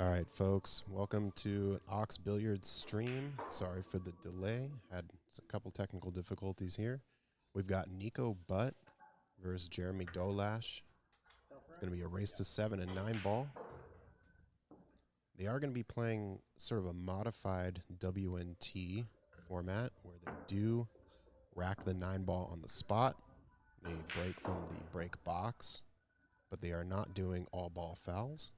All right, folks, welcome to Ox Billiards stream. Sorry for the delay. Had a couple technical difficulties here. We've got Niko Butt versus Jeremy Dauglash. It's going to be a race to 7 and 9 ball. They are going to be playing sort of a modified WNT format where they do rack the 9 ball on the spot. They break from the break box, but they are not doing all ball fouls.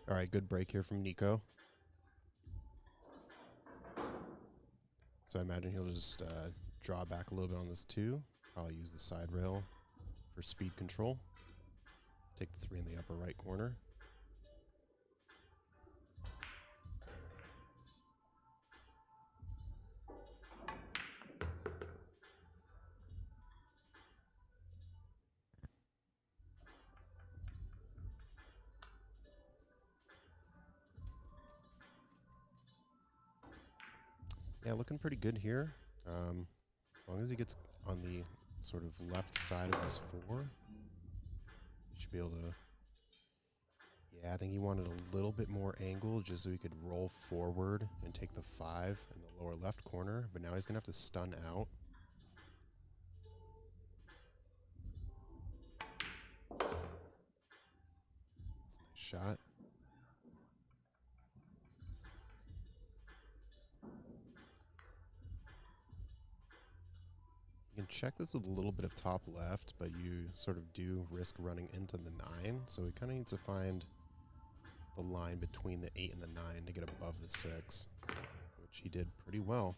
All right, good break here from Niko. So I imagine he'll just draw back a little bit on this 2. I'll use the side rail for speed control. Take the 3 in the upper right corner. Yeah, looking pretty good here. As long as he gets on the sort of left side of his 4, he should be able to... Yeah, I think he wanted a little bit more angle just so he could roll forward and take the 5 in the lower left corner, but now he's going to have to stun out. That's a nice shot. You can check this with a little bit of top left, but you sort of do risk running into the 9, so he kind of needs to find the line between the 8 and the 9 to get above the 6, which he did pretty well.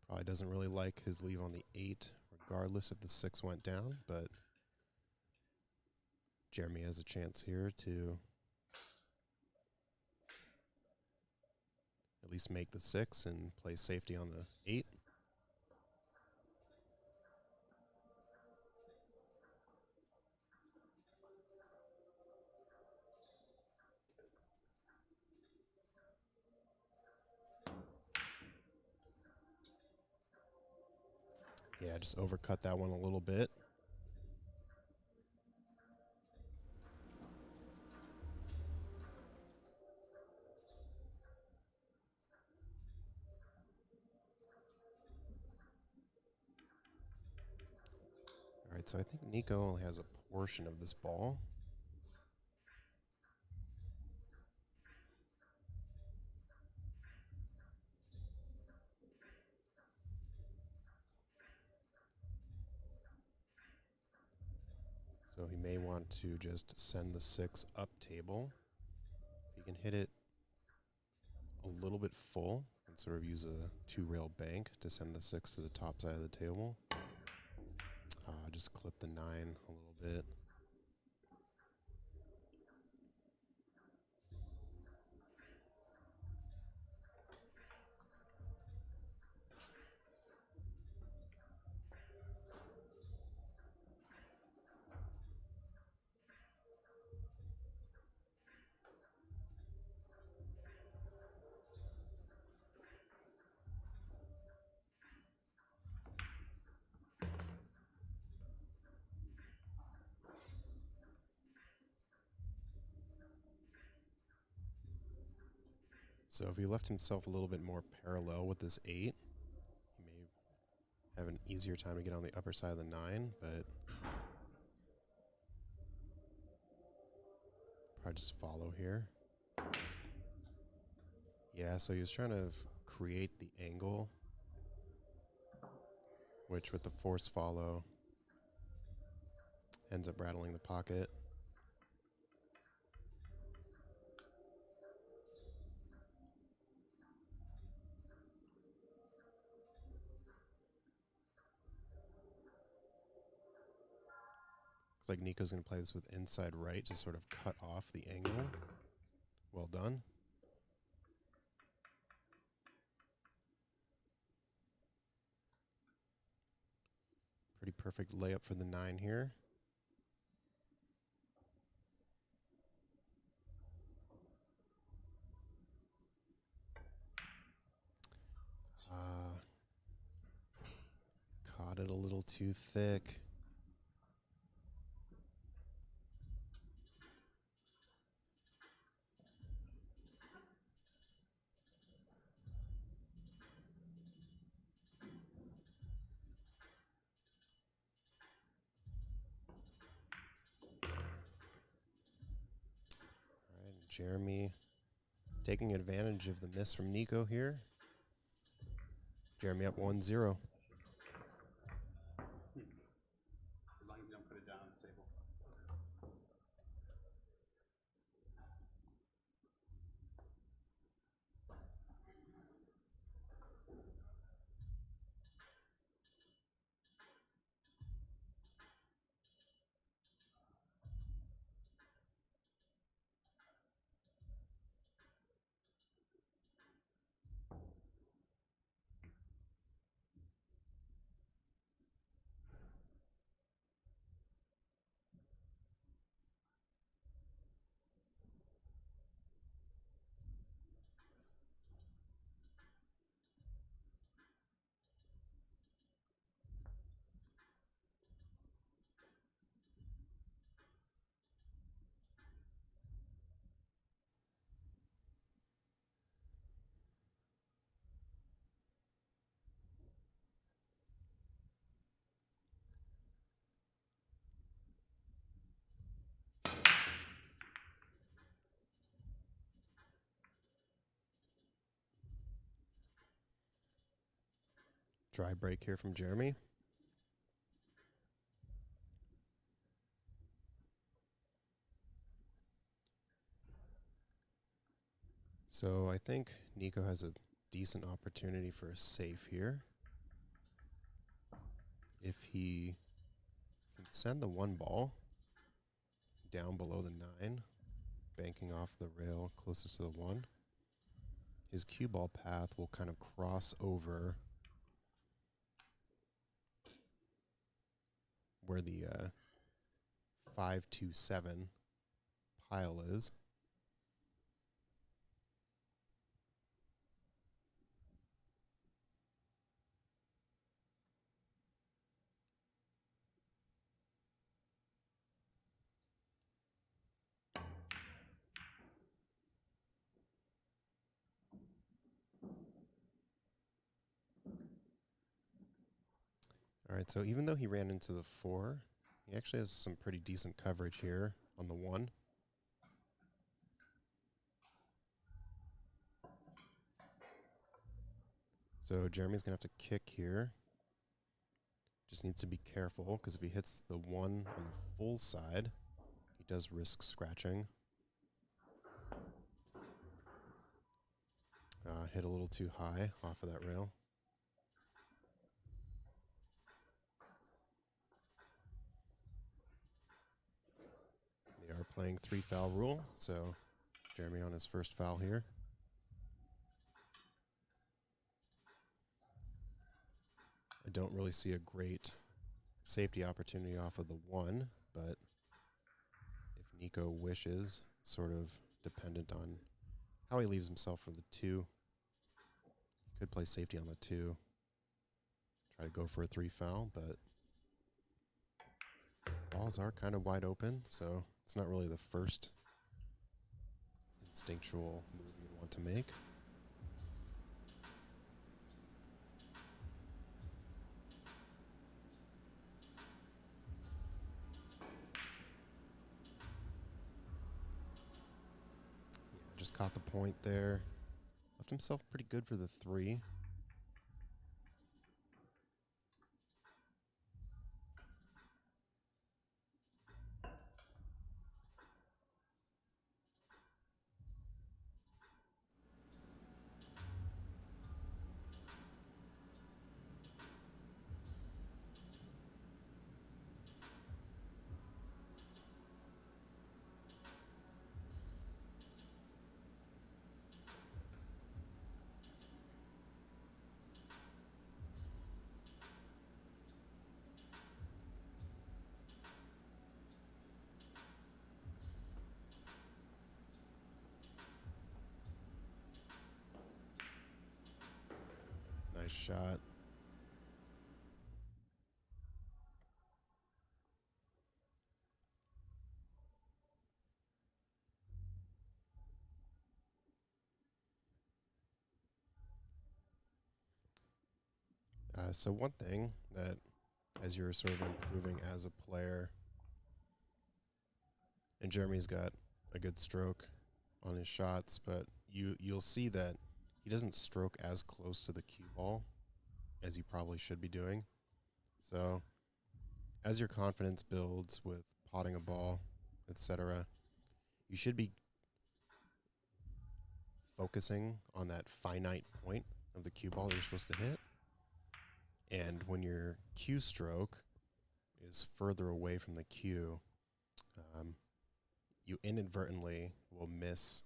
Probably doesn't really like his leave on the 8, regardless if the 6 went down, but Jeremy has a chance here to at least make the 6 and play safety on the 8. Yeah, just overcut that one a little bit. All right, so I think Niko only has a portion of this ball. So he may want to just send the 6 up table. If he can hit it a little bit full and sort of use a 2-rail bank to send the 6 to the top side of the table. Just clip the 9 a little bit. So if he left himself a little bit more parallel with this 8, he may have an easier time to get on the upper side of the 9, but probably just follow here. Yeah, so he was trying to create the angle, which with the force follow ends up rattling the pocket. Looks like Niko's going to play this with inside right to sort of cut off the angle. Well done. Pretty perfect layup for the 9 here. Caught it a little too thick. All right, Jeremy taking advantage of the miss from Niko here. Jeremy up 1-0. As long as you don't put it down on the table. Dry break here from Jeremy. So I think Niko has a decent opportunity for a save here. If he can send the 1 ball down below the 9, banking off the rail closest to the 1, his cue ball path will kind of cross over where the 5-2-7 pile is. All right, so even though he ran into the 4, he actually has some pretty decent coverage here on the 1. So Jeremy's going to have to kick here. Just needs to be careful, because if he hits the 1 on the full side, he does risk scratching. Hit a little too high off of that rail. They are playing 3-foul rule, so Jeremy on his first foul here. I don't really see a great safety opportunity off of the 1, but if Niko wishes, sort of dependent on how he leaves himself for the 2. He could play safety on the 2. Try to go for a 3-foul, but balls are kind of wide open, so it's not really the first instinctual move you want to make. just caught the point there. Left himself pretty good for the 3. Nice shot. So one thing that, as you're sort of improving as a player, and Jeremy's got a good stroke on his shots, but you'll see that he doesn't stroke as close to the cue ball as you probably should be doing. So as your confidence builds with potting a ball, etc., you should be focusing on that finite point of the cue ball that you're supposed to hit. And when your cue stroke is further away from the cue, you inadvertently will miss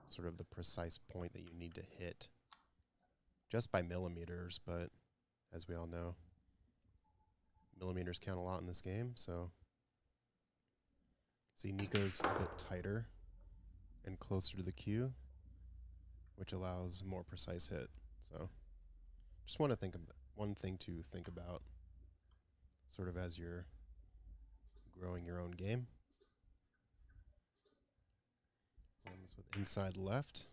sort of the precise point that you need to hit just by millimeters. But as we all know, millimeters count a lot in this game. So see, Niko's a bit tighter and closer to the cue, which allows more precise hit. So just want to think of one thing to think about sort of as you're growing your own game. One's with inside left.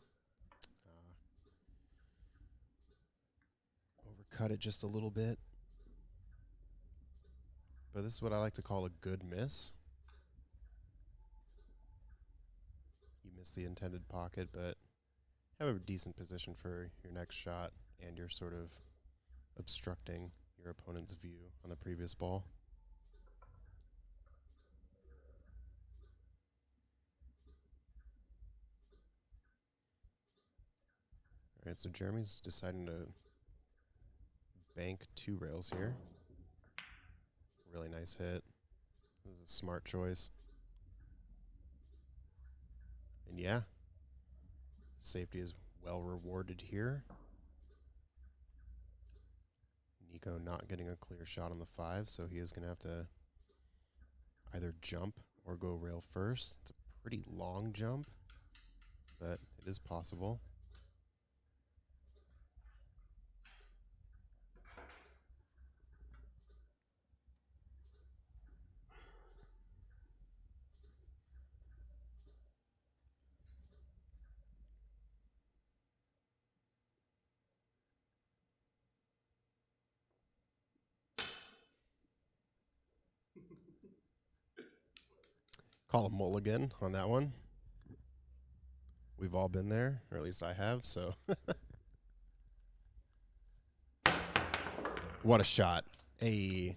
Overcut it just a little bit. But this is what I like to call a good miss. You miss the intended pocket, but have a decent position for your next shot, and you're sort of obstructing your opponent's view on the previous ball. All right, so Jeremy's deciding to bank 2 rails here. Really nice hit. It was a smart choice. And yeah, safety is well rewarded here. Niko not getting a clear shot on the 5, so he is going to have to either jump or go rail first. It's a pretty long jump, but it is possible. Call a mulligan on that one. We've all been there, or at least I have, so. What a shot. A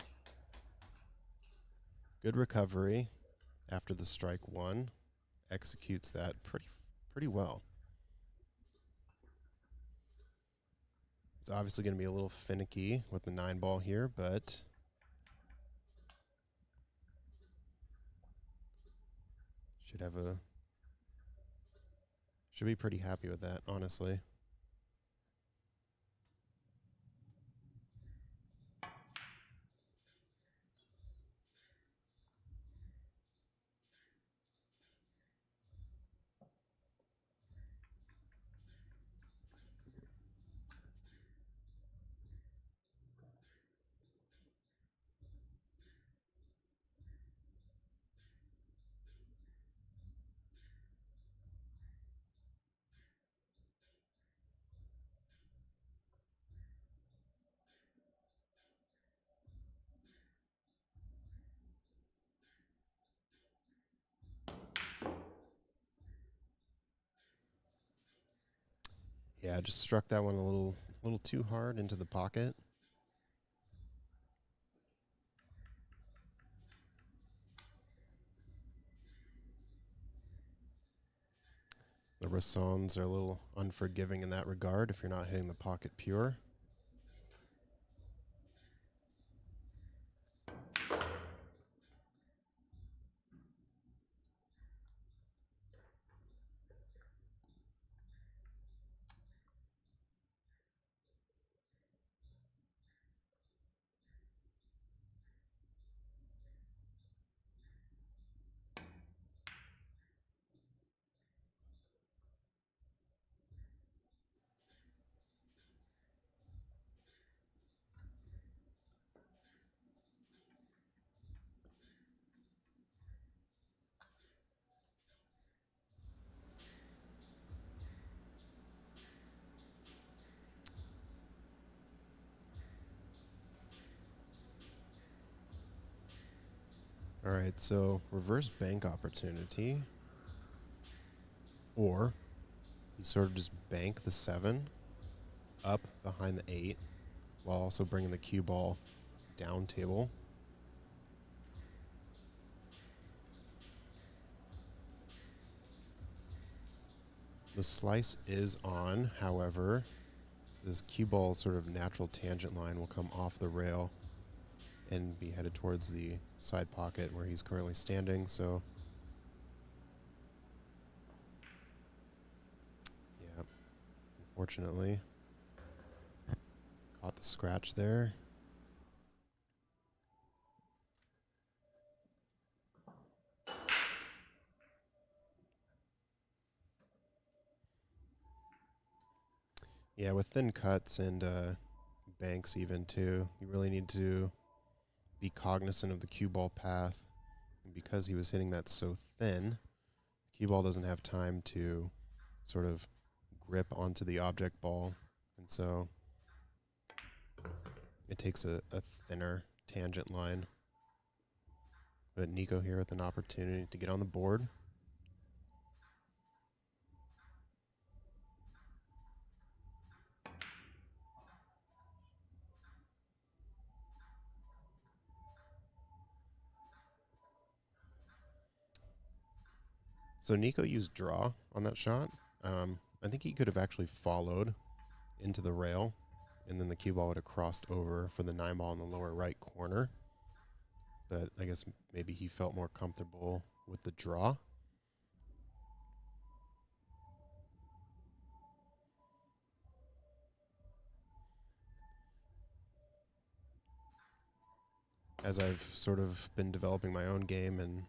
good recovery after the strike 1. Executes that pretty well. It's obviously going to be a little finicky with the 9 ball here, but should be pretty happy with that, honestly. Yeah, just struck that one a little too hard into the pocket. The Rassons are a little unforgiving in that regard if you're not hitting the pocket pure. All right, so reverse bank opportunity. Or you sort of just bank the 7 up behind the 8 while also bringing the cue ball down table. The slice is on, however, this cue ball's sort of natural tangent line will come off the rail and be headed towards the side pocket where he's currently standing, so yeah, unfortunately, caught the scratch there. Yeah, with thin cuts and banks even too, you really need to be cognizant of the cue ball path. And because he was hitting that so thin, the cue ball doesn't have time to sort of grip onto the object ball. And so it takes a thinner tangent line. But Niko here with an opportunity to get on the board. So Niko used draw on that shot. I think he could have actually followed into the rail, and then the cue ball would have crossed over for the 9 ball in the lower right corner. But I guess maybe he felt more comfortable with the draw. As I've sort of been developing my own game and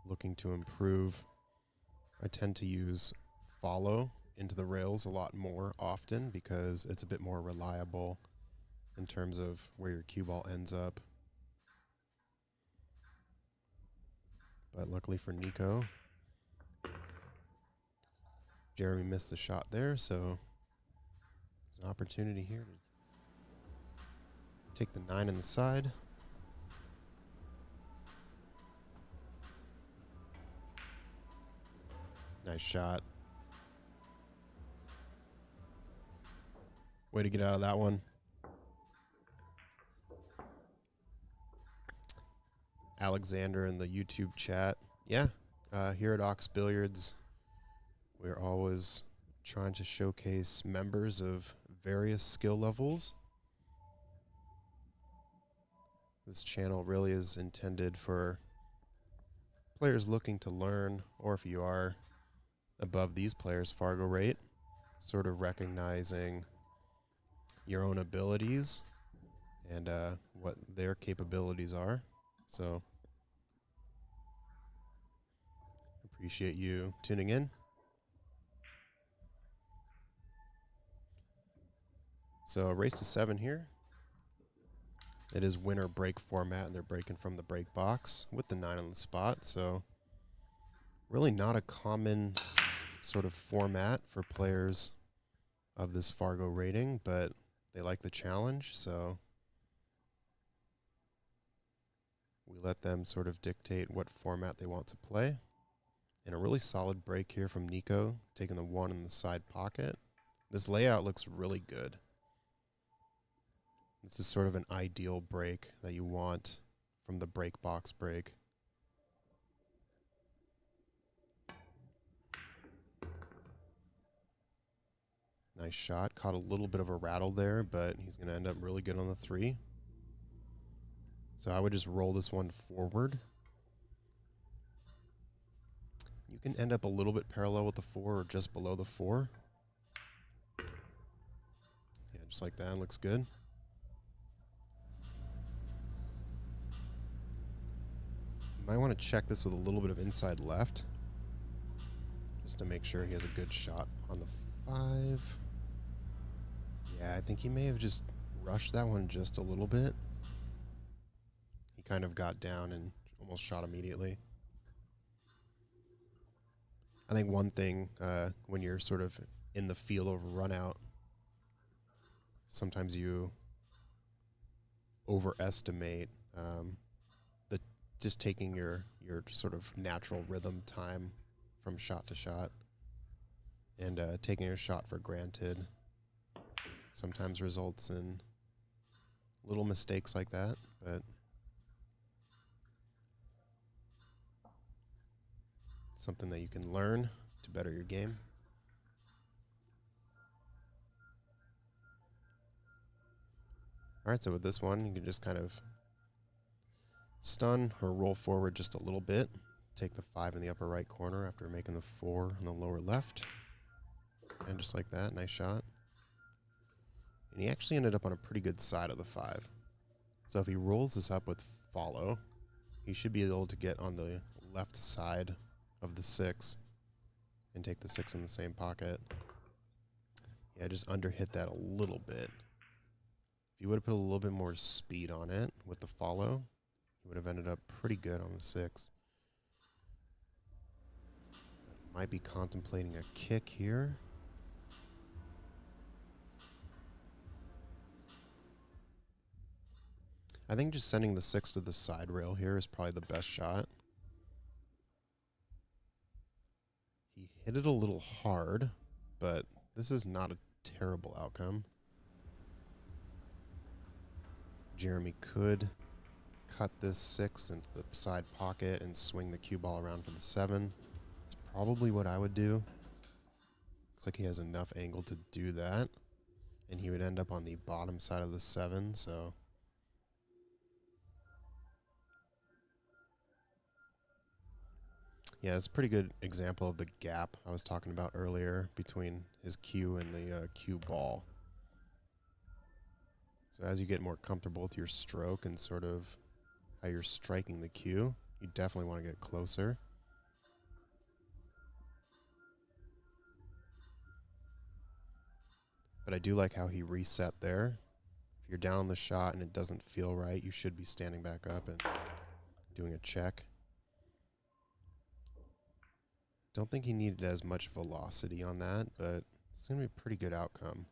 looking to improve, I tend to use follow into the rails a lot more often because it's a bit more reliable in terms of where your cue ball ends up. But luckily for Niko, Jeremy missed the shot there, so there's an opportunity here to take the 9 in the side. Nice shot. Way to get out of that one. Alexander in the YouTube chat. Yeah, here at Ox Billiards, we're always trying to showcase members of various skill levels. This channel really is intended for players looking to learn, or if you are above these players' Fargo rate, sort of recognizing your own abilities and what their capabilities are. So appreciate you tuning in. So a race to 7 here. It is winner break format, and they're breaking from the break box with the 9 on the spot. So really not a common sort of format for players of this Fargo rating, but they like the challenge, so we let them sort of dictate what format they want to play. And a really solid break here from Niko, taking the 1 in the side pocket. This layout looks really good. This is sort of an ideal break that you want from the break box break. Nice shot. Caught a little bit of a rattle there, but he's going to end up really good on the 3. So I would just roll this one forward. You can end up a little bit parallel with the 4 or just below the 4. Yeah, just like that. Looks good. You might want to check this with a little bit of inside left, just to make sure he has a good shot on the 5. Yeah, I think he may have just rushed that one just a little bit. He kind of got down and almost shot immediately. I think one thing when you're sort of in the feel of a run out, sometimes you overestimate the just taking your sort of natural rhythm time from shot to shot, and taking a shot for granted sometimes results in little mistakes like that, but something that you can learn to better your game. All right, so with this one, you can just kind of stun or roll forward just a little bit. Take the 5 in the upper right corner after making the 4 in the lower left. And just like that, nice shot. And he actually ended up on a pretty good side of the 5. So if he rolls this up with follow, he should be able to get on the left side of the 6 and take the 6 in the same pocket. Yeah, just underhit that a little bit. If you would have put a little bit more speed on it with the follow, he would have ended up pretty good on the 6. Might be contemplating a kick here. I think just sending the 6 to the side rail here is probably the best shot. He hit it a little hard, but this is not a terrible outcome. Jeremy could cut this 6 into the side pocket and swing the cue ball around for the 7. It's probably what I would do. Looks like he has enough angle to do that, and he would end up on the bottom side of the 7, so yeah, it's a pretty good example of the gap I was talking about earlier between his cue and the cue ball. So as you get more comfortable with your stroke and sort of how you're striking the cue, you definitely want to get closer. But I do like how he reset there. If you're down on the shot and it doesn't feel right, you should be standing back up and doing a check. Don't think he needed as much velocity on that, but it's going to be a pretty good outcome.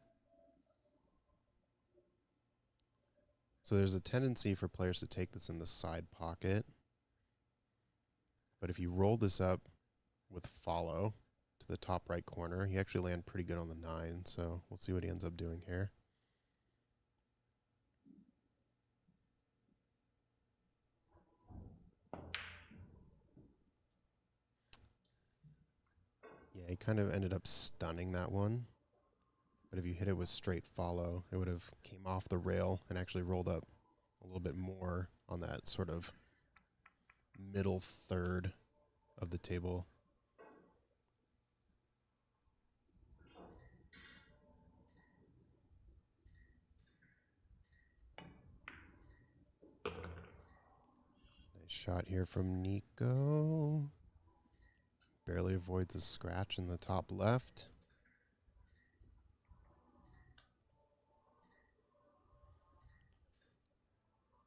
So there's a tendency for players to take this in the side pocket. But if you roll this up with follow to the top right corner, he actually landed pretty good on the 9. So we'll see what he ends up doing here. Yeah, he kind of ended up stunning that one. But if you hit it with straight follow, it would have came off the rail and actually rolled up a little bit more on that sort of middle third of the table. Nice shot here from Niko. Barely avoids a scratch in the top left.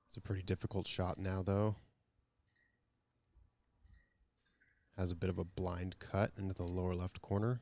It's a pretty difficult shot now, though. Has a bit of a blind cut into the lower left corner.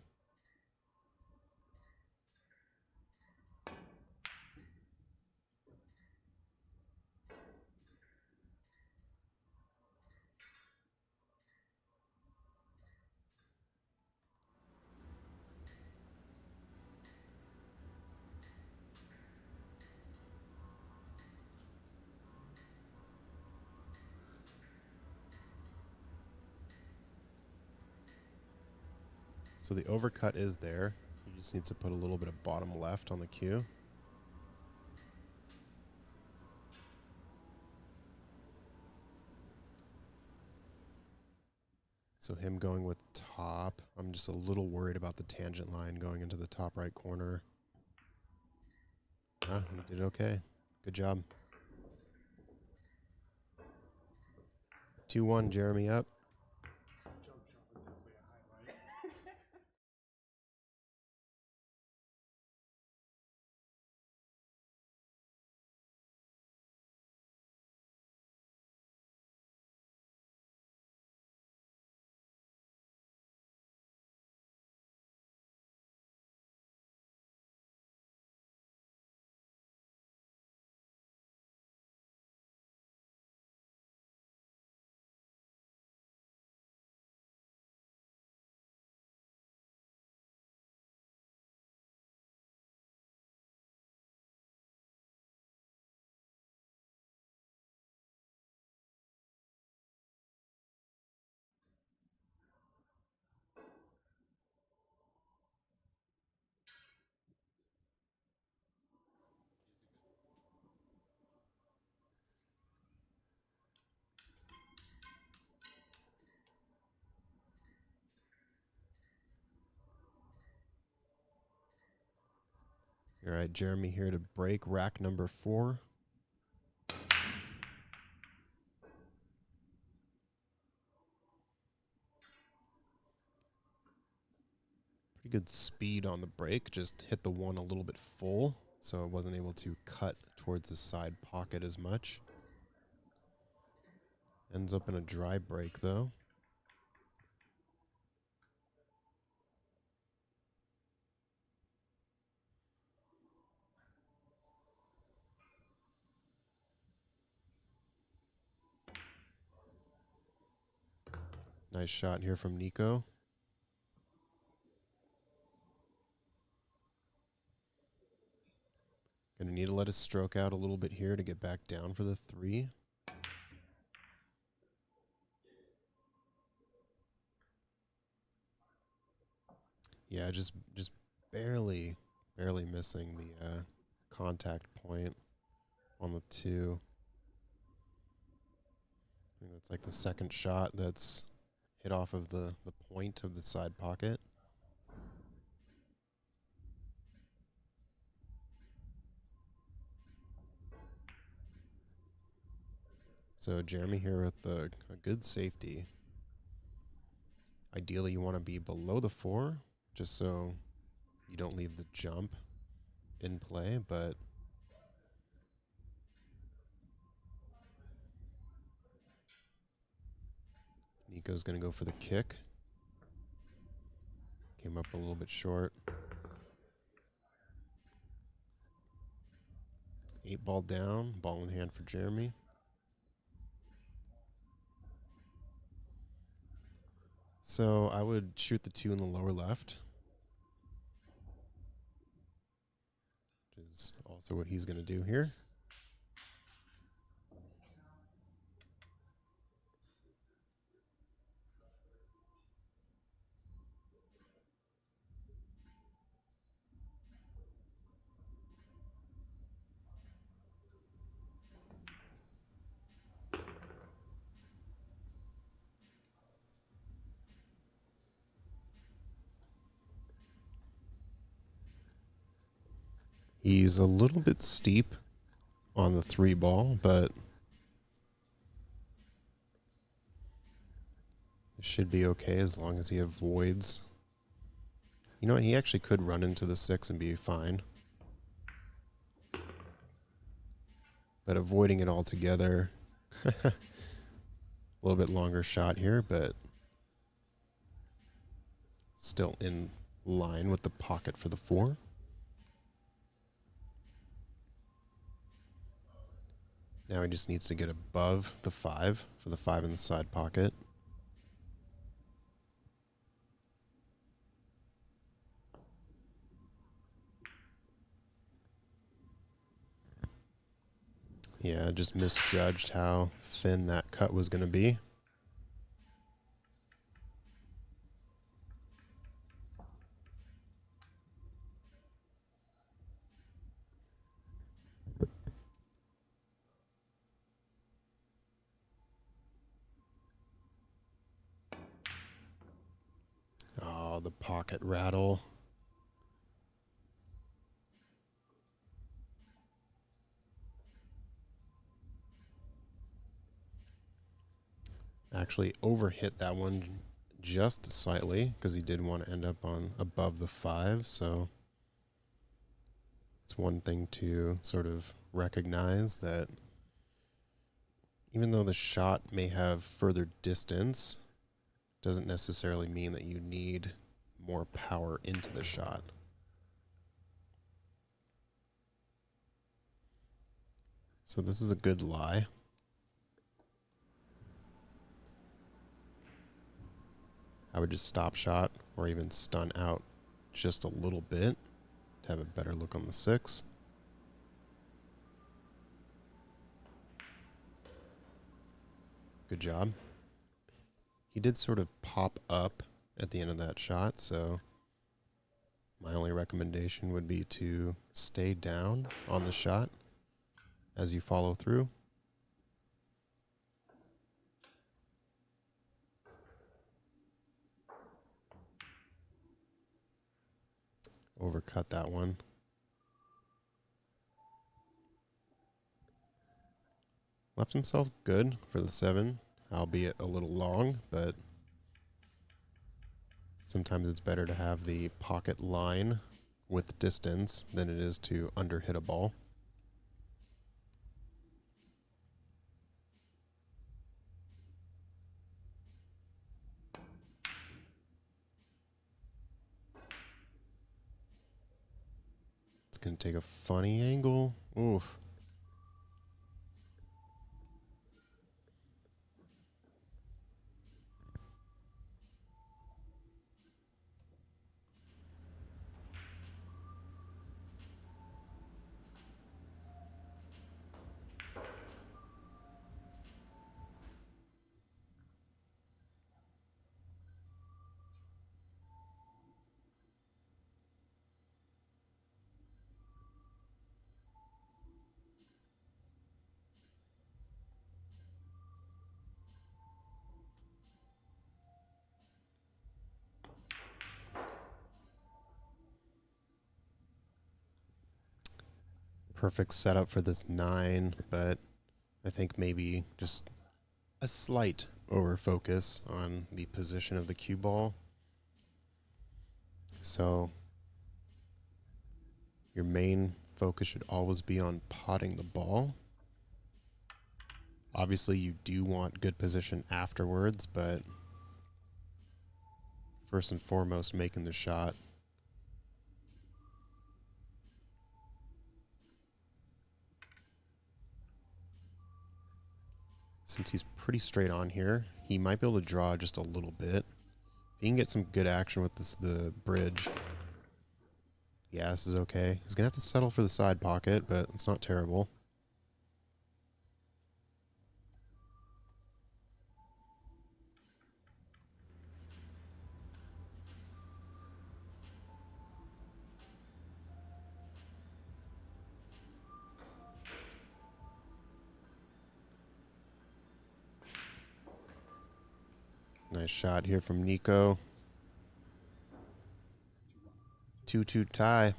So the overcut is there. He just needs to put a little bit of bottom left on the cue. So him going with top. I'm just a little worried about the tangent line going into the top right corner. Ah, he did okay. Good job. 2-1, Jeremy up. Jump shot was definitely a highlight. All right, Jeremy here to break rack number 4. Pretty good speed on the break. Just hit the 1 a little bit full, so I wasn't able to cut towards the side pocket as much. Ends up in a dry break, though. Nice shot here from Niko. Gonna need to let his stroke out a little bit here to get back down for the 3. Yeah, just barely missing the contact point on the 2. I think that's like the second shot that's hit off of the point of the side pocket. So Jeremy here with a good safety. Ideally, you want to be below the 4, just so you don't leave the jump in play, but Niko's going to go for the kick. Came up a little bit short. 8 ball down, ball in hand for Jeremy. So I would shoot the 2 in the lower left, which is also what he's going to do here. He's a little bit steep on the 3 ball, but it should be okay as long as he avoids. You know what? He actually could run into the 6 and be fine. But avoiding it altogether. A little bit longer shot here, but still in line with the pocket for the 4. Now he just needs to get above the 5 for the 5 in the side pocket. Yeah, just misjudged how thin that cut was going to be. Oh, the pocket rattle. Actually overhit that one just slightly because he did want to end up on above the 5. So it's one thing to sort of recognize that even though the shot may have further distance, doesn't necessarily mean that you need more power into the shot. So this is a good lie. I would just stop shot or even stun out just a little bit to have a better look on the 6. Good job. He did sort of pop up at the end of that shot, so my only recommendation would be to stay down on the shot as you follow through. Overcut that one. Left himself good for the 7, albeit a little long, but sometimes it's better to have the pocket line with distance than it is to underhit a ball. It's going to take a funny angle. Oof. Perfect setup for this 9, but I think maybe just a slight over focus on the position of the cue ball. So your main focus should always be on potting the ball. Obviously you do want good position afterwards, but first and foremost, making the shot. Since he's pretty straight on here, he might be able to draw just a little bit. If he can get some good action with the bridge. Yeah, this is okay. He's going to have to settle for the side pocket, but it's not terrible. Nice shot here from Niko. 2-2 tie.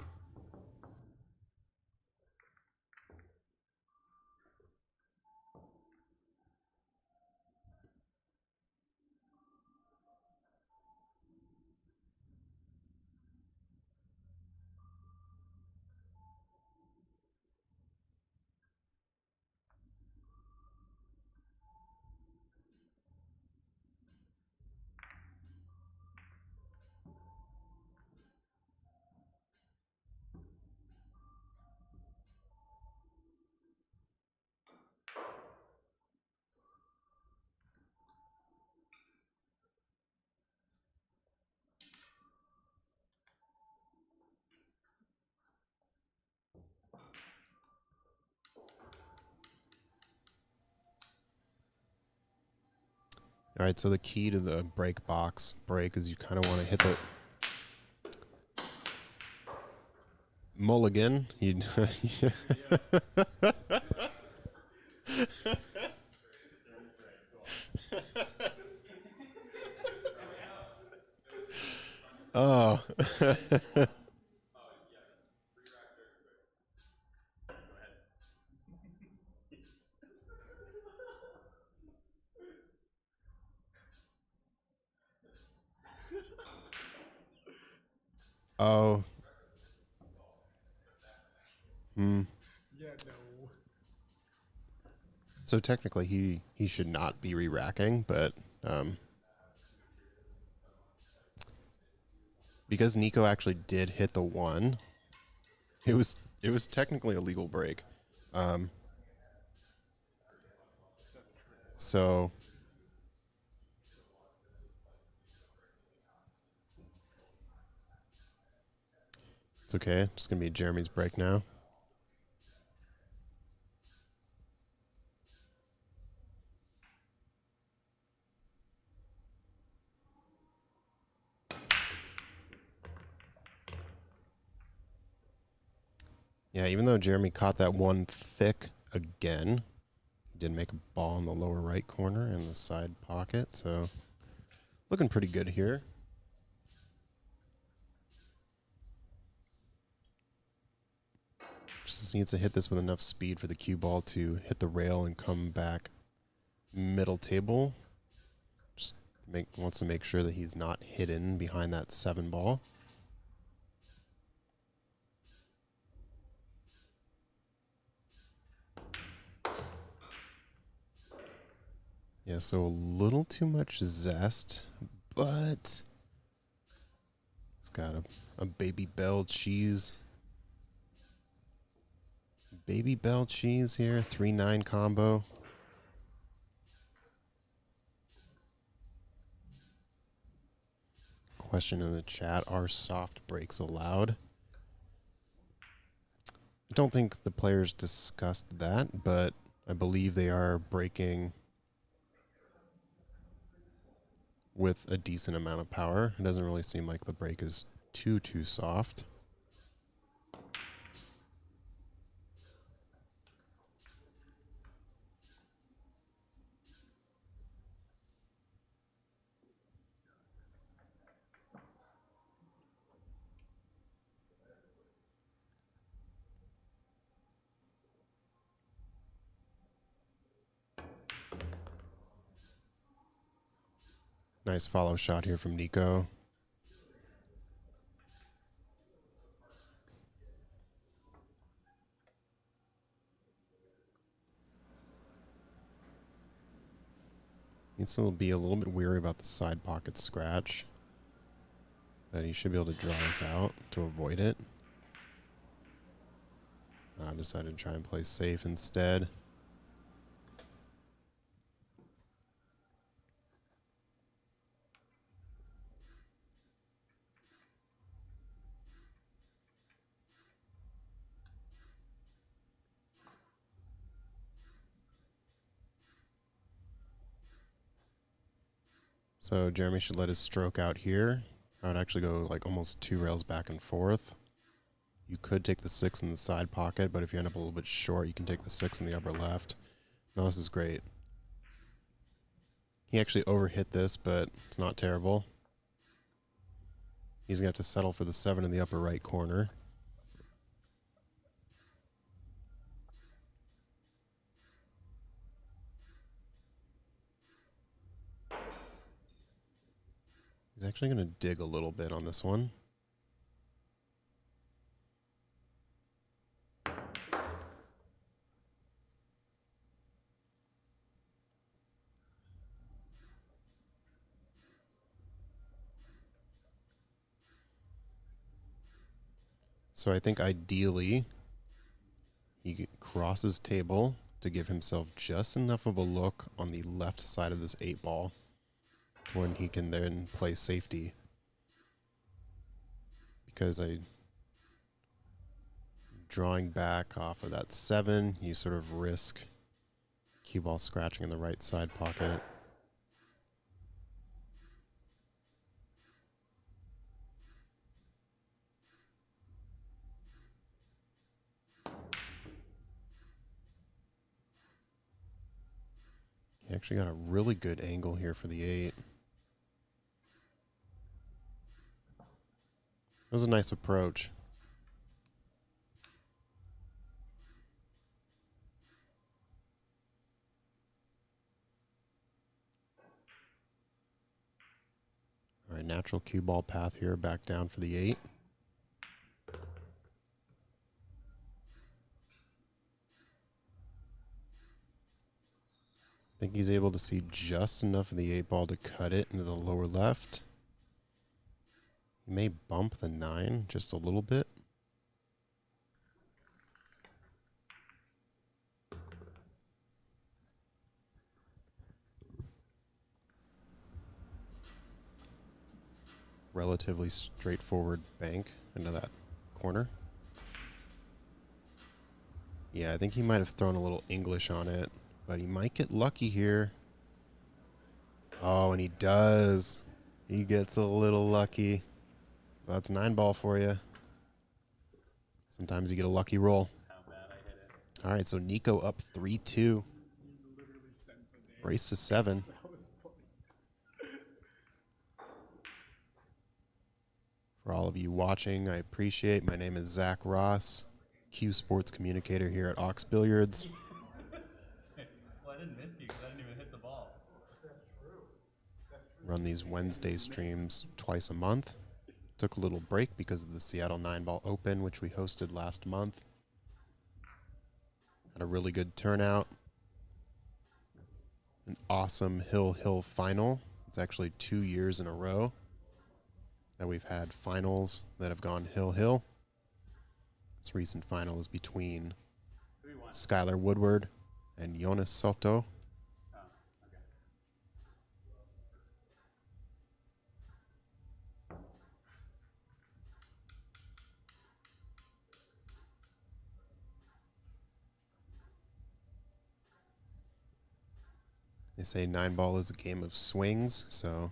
All right, so the key to the break box break is you kind of want to hit the mulligan. You Oh. Oh. Hmm. Yeah, no. So technically, he should not be re-racking, but because Niko actually did hit the one, it was technically a legal break. Um, That's true. so it's okay. It's gonna be Jeremy's break now. Yeah, even though Jeremy caught that one thick again, he did make a ball in the lower right corner in the side pocket. So looking pretty good here. Just needs to hit this with enough speed for the cue ball to hit the rail and come back middle table. Just wants to make sure that he's not hidden behind that 7 ball. Yeah, so a little too much zest, but it's got a baby bell cheese. Baby bell cheese here, 3-9 combo. Question in the chat, are soft breaks allowed? I don't think the players discussed that, but I believe they are breaking with a decent amount of power. It doesn't really seem like the break is too soft. Nice follow shot here from Niko. Needs to be a little bit weary about the side pocket scratch, but he should be able to draw this out to avoid it. I decided to try and play safe instead. So Jeremy should let his stroke out here. I would actually go like almost 2 rails back and forth. You could take the 6 in the side pocket, but if you end up a little bit short, you can take the 6 in the upper left. No, this is great. He actually overhit this, but it's not terrible. He's going to have to settle for the 7 in the upper right corner. He's actually going to dig a little bit on this one. So I think ideally he crosses table to give himself just enough of a look on the left side of this 8 ball when he can then play safety. Because drawing back off of that 7, you sort of risk cue ball scratching in the right side pocket. He actually got a really good angle here for the 8. It was a nice approach. All right, natural cue ball path here, back down for the 8. I think he's able to see just enough of the 8 ball to cut it into the lower left. He may bump the 9 just a little bit. Relatively straightforward bank into that corner. Yeah, I think he might have thrown a little English on it, but he might get lucky here. Oh, and he does. He gets a little lucky. That's 9 ball for you. Sometimes you get a lucky roll. All right, so Niko up 3-2. Race to 7. For all of you watching, I appreciate. My name is Zach Ross, Q Sports Communicator here at Ox Billiards. Well, I didn't miss you because I didn't even hit the ball. That's true. Run these Wednesday streams twice a month. Took a little break because of the Seattle 9-Ball Open, which we hosted last month. Had a really good turnout. An awesome Hill final. It's actually 2 years in a row that we've had finals that have gone Hill. This recent final is between Skylar Woodward and Jonas Soto. Oh, okay. They say 9-ball is a game of swings, so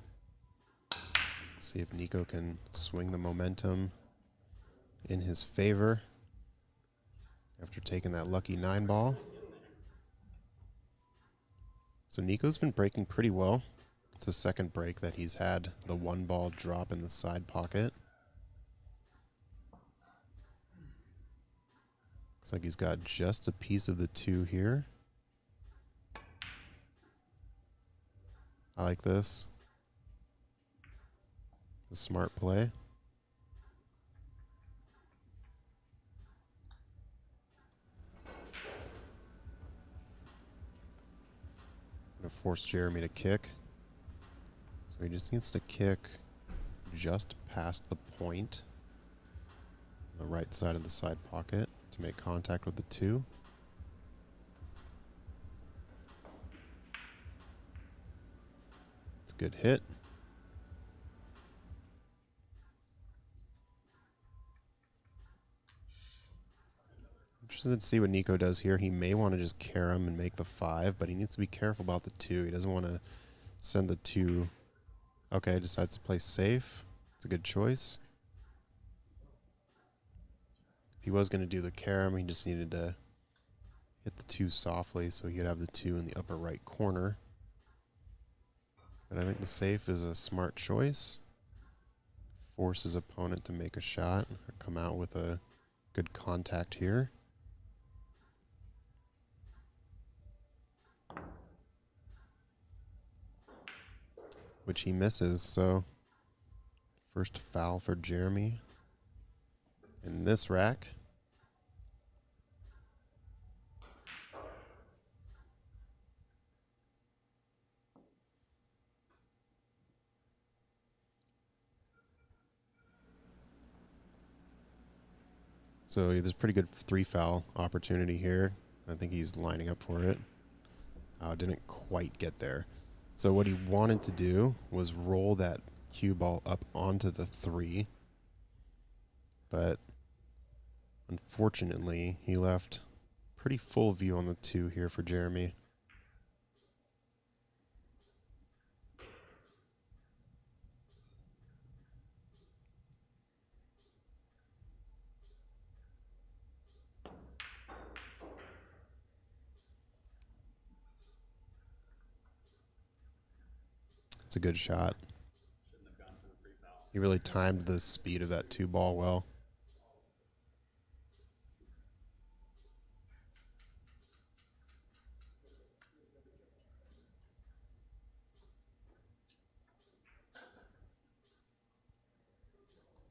see if Niko can swing the momentum in his favor after taking that lucky 9-ball. So Niko's been breaking pretty well. It's the second break that he's had the 1-ball drop in the side pocket. Looks like he's got just a piece of the 2 here. I like this. A smart play. Gonna force Jeremy to kick. So he just needs to kick just past the point on the right side of the side pocket to make contact with the 2. It's a good hit. Interested to see what Niko does here. He may want to just carry him and make the 5, but he needs to be careful about the 2. He doesn't want to send the 2. Okay, decides to play safe. It's a good choice. If he was going to do the carom, he just needed to hit the 2 softly so he could have the 2 in the upper right corner. But I think the safe is a smart choice. Force his opponent to make a shot or come out with a good contact here. Which he misses, so first foul for Jeremy in this rack. So there's a pretty good 3-foul opportunity here. I think he's lining up for it. Didn't quite get there. So what he wanted to do was roll that cue ball up onto the 3. But unfortunately, he left pretty full view on the 2 here for Jeremy. It's a good shot. Shouldn't have gone for the 3 foul. He really timed the speed of that 2-ball well.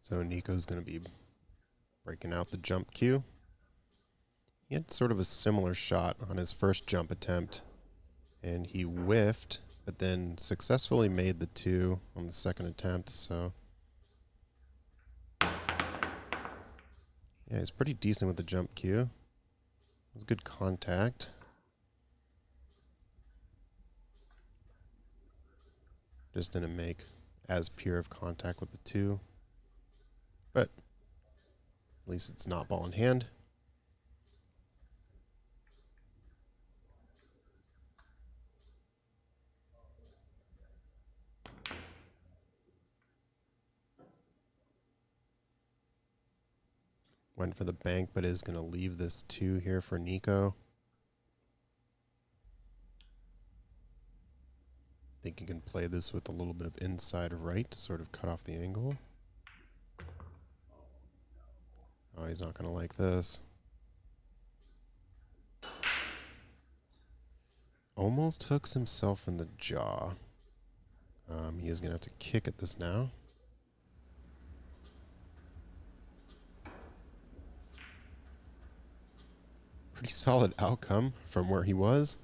So Niko's going to be breaking out the jump cue. He had sort of a similar shot on his first jump attempt, and he whiffed, but then successfully made the 2 on the second attempt. So yeah, he's pretty decent with the jump cue. It was good contact. Just didn't make as pure of contact with the 2. But at least it's not ball in hand. Went for the bank, but is going to leave this 2 here for Niko. Think you can play this with a little bit of inside right to sort of cut off the angle. Oh, he's not going to like this. Almost hooks himself in the jaw. He is going to have to kick at this now. Pretty solid outcome from where he was,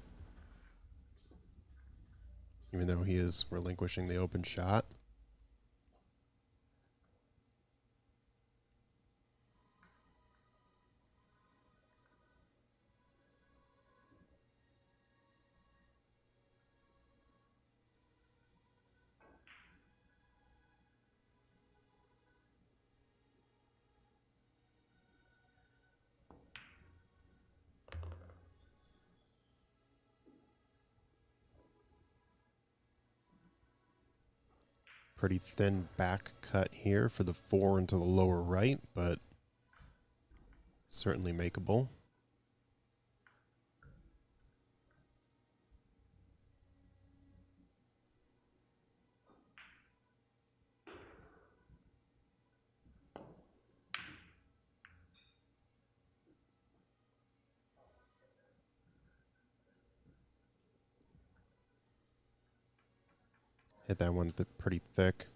even though he is relinquishing the open shot. Pretty thin back cut here for the 4 into the lower right, but certainly makeable. Hit that one pretty thick.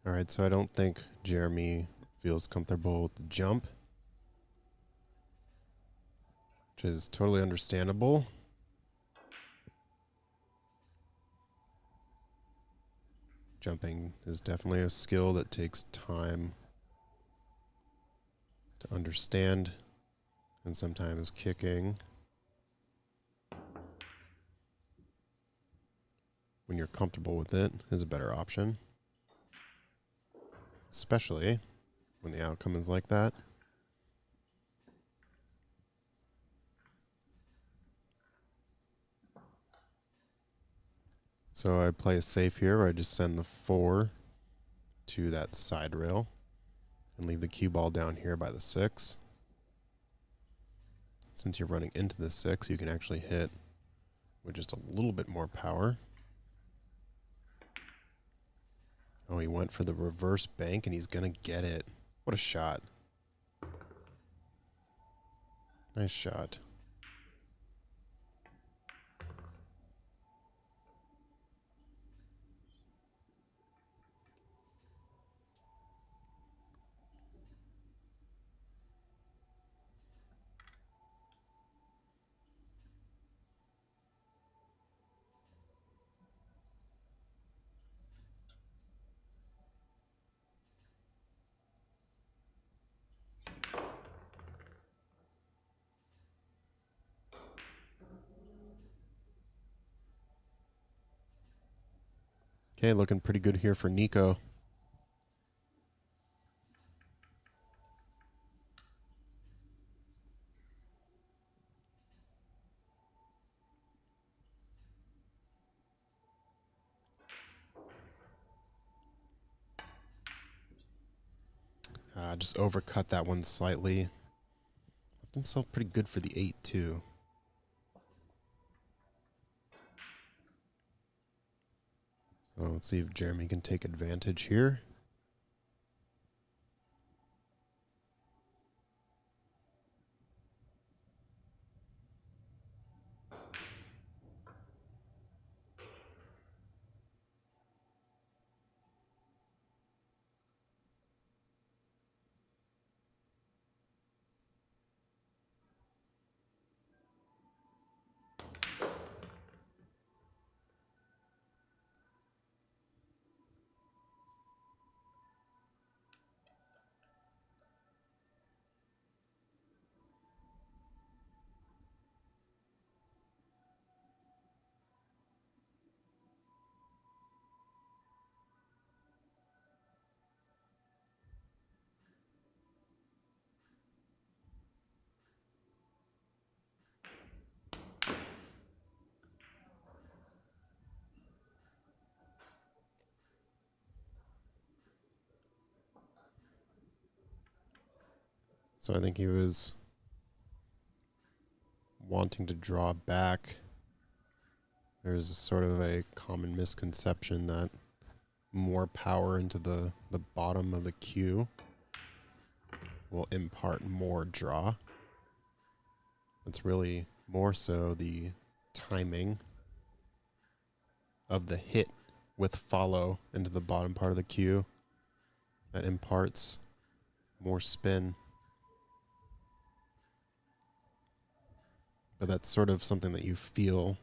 All right, so I don't think Jeremy feels comfortable with the jump, which is totally understandable. Jumping is definitely a skill that takes time to understand, and sometimes kicking, when you're comfortable with it, is a better option, especially when the outcome is like that. So I play it safe here, where I just send the 4 to that side rail and leave the cue ball down here by the 6. Since you're running into the 6, you can actually hit with just a little bit more power. Oh, he went for the reverse bank, and he's going to get it. What a shot. Nice shot. Okay, looking pretty good here for Niko. Just overcut that one slightly. Left himself pretty good for the 8 too. So let's see if Jeremy can take advantage here. So I think he was wanting to draw back. There's sort of a common misconception that more power into the bottom of the cue will impart more draw. It's really more so the timing of the hit with follow into the bottom part of the cue that imparts more spin. But that's sort of something that you feel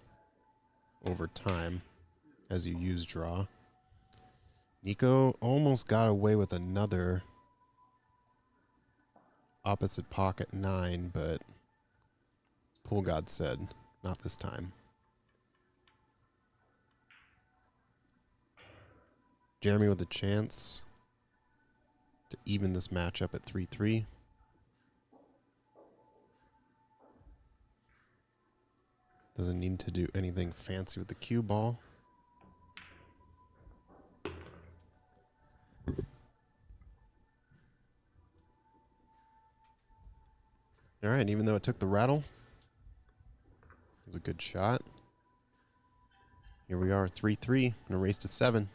over time as you use draw. Niko almost got away with another opposite pocket 9, but Pool God said, not this time. Jeremy with a chance to even this matchup at 3-3. Doesn't need to do anything fancy with the cue ball. All right, even though it took the rattle, it was a good shot. Here we are, 3-3, in a race to 7.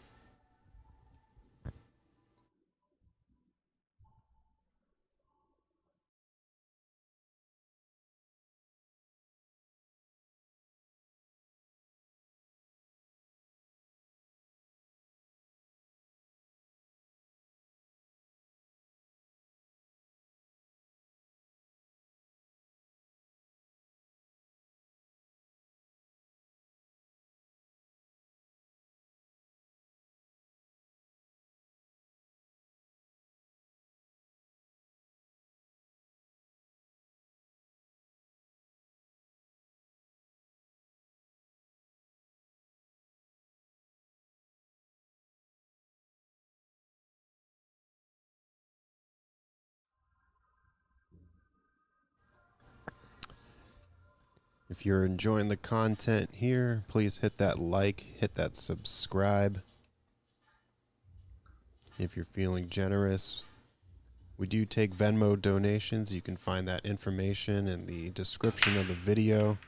If you're enjoying the content here, please hit that like, hit that subscribe. If you're feeling generous, we do take Venmo donations. You can find that information in the description of the video.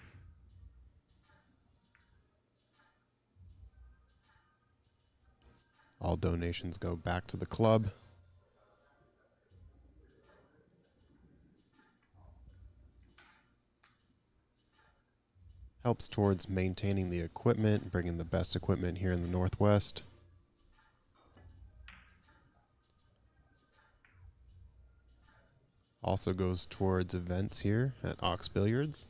All donations go back to the club. Helps towards maintaining the equipment, bringing the best equipment here in the Northwest. Also goes towards events here at Ox Billiards.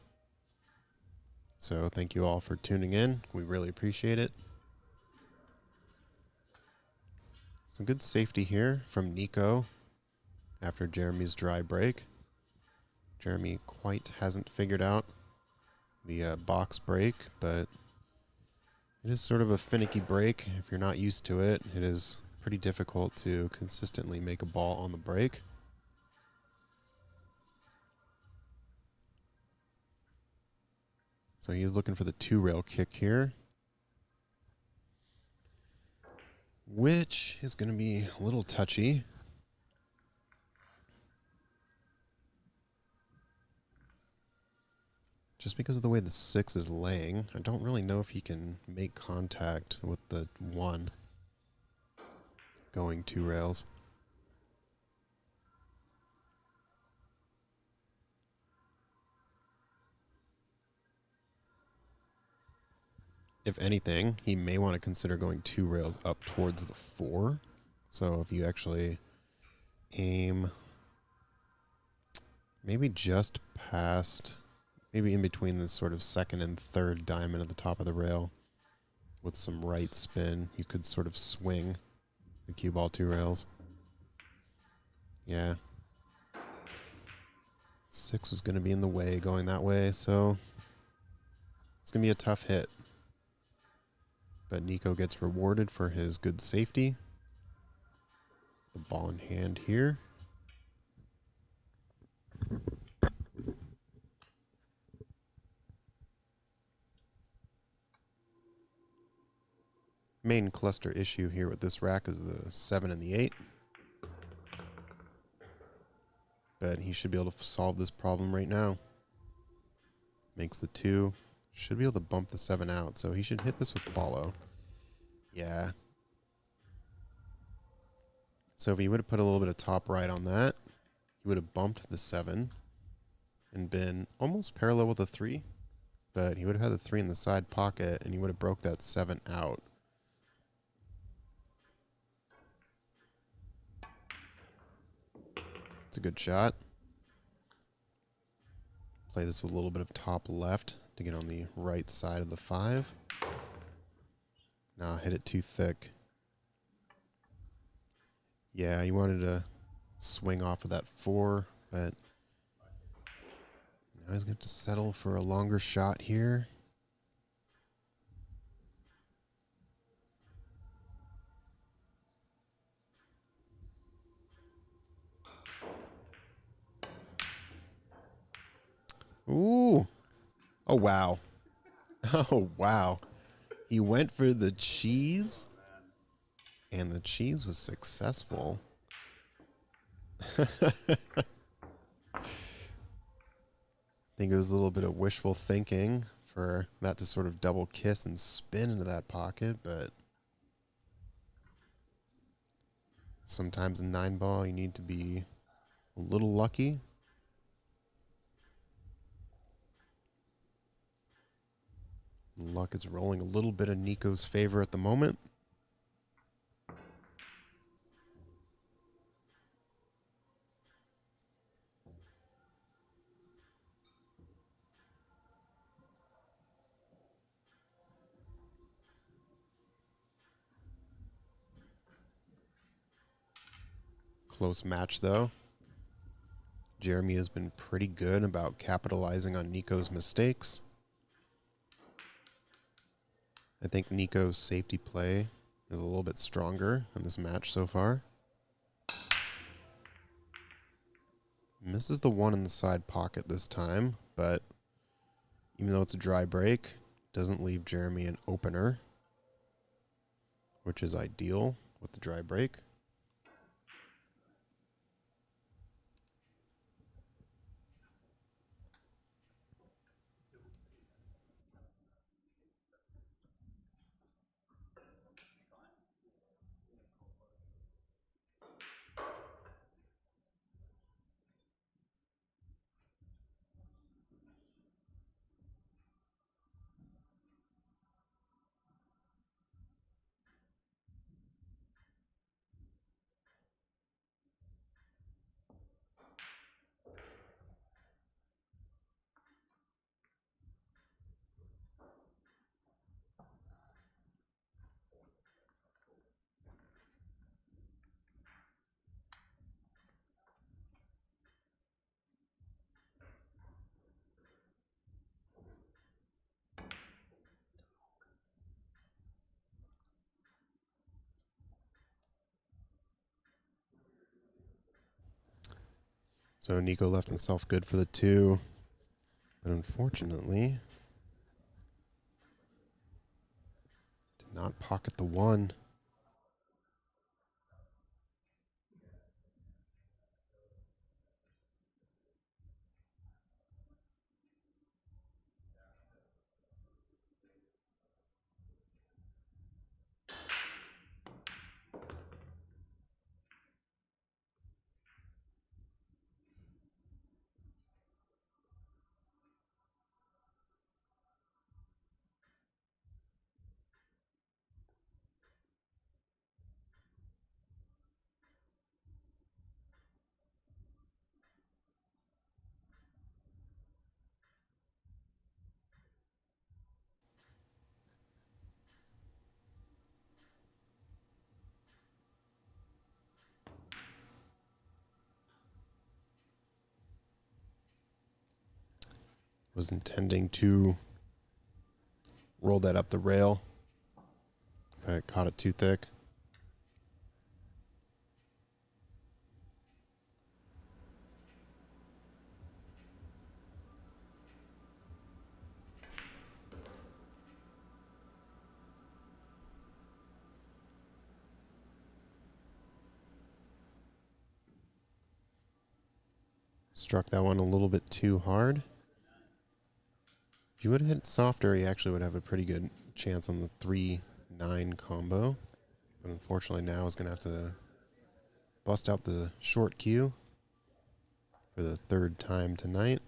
So thank you all for tuning in. We really appreciate it. Some good safety here from Niko after Jeremy's dry break. Jeremy quite hasn't figured out the box break, but It is sort of a finicky break. If you're not used to it, it is pretty difficult to consistently make a ball on the break. So he's looking for the 2-rail kick here, which is going to be a little touchy. Just because of the way the 6 is laying, I don't really know if he can make contact with the 1 going 2 rails. If anything, he may want to consider going 2 rails up towards the 4. So if you actually aim maybe just past, maybe in between the sort of 2nd and 3rd diamond at the top of the rail with some right spin, you could sort of swing the cue ball 2 rails. Yeah. 6 was going to be in the way going that way, so it's going to be a tough hit. But Niko gets rewarded for his good safety. The ball in hand here. Main cluster issue here with this rack is the 7 and the 8. But he should be able to solve this problem right now. Makes the 2. Should be able to bump the 7 out, so he should hit this with follow. Yeah. So if he would have put a little bit of top right on that, he would have bumped the 7 and been almost parallel with the 3. But he would have had the 3 in the side pocket, and he would have broke that 7 out. It's a good shot. Play this with a little bit of top left to get on the right side of the 5. Nah, hit it too thick. Yeah, he wanted to swing off of that 4, but now he's going to have to settle for a longer shot here. Ooh. Oh, wow. Oh, wow. He went for the cheese, and the cheese was successful. I think it was a little bit of wishful thinking for that to sort of double kiss and spin into that pocket, but sometimes in 9-ball you need to be a little lucky. Luck is rolling a little bit in Niko's favor at the moment. Close match, though. Jeremy has been pretty good about capitalizing on Niko's mistakes. I think Niko's safety play is a little bit stronger in this match so far. Misses the 1 in the side pocket this time, but even though it's a dry break, doesn't leave Jeremy an opener, which is ideal with the dry break. So Niko left himself good for the 2. But unfortunately, did not pocket the 1. Was intending to roll that up the rail, but caught it too thick. Struck that one a little bit too hard. If you would have hit softer, he actually would have a pretty good chance on the 3-9 combo. But unfortunately now he's going to have to bust out the short cue for the 3rd time tonight.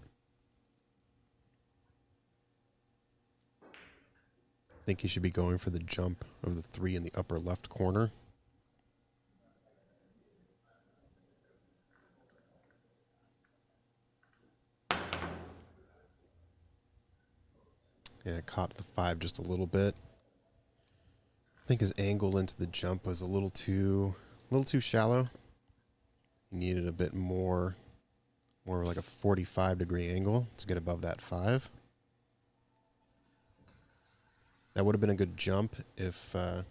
I think he should be going for the jump of the 3 in the upper left corner. Yeah, caught the 5 just a little bit. I think his angle into the jump was a little too shallow. He needed a bit more like a 45-degree angle to get above that 5. That would have been a good jump if 5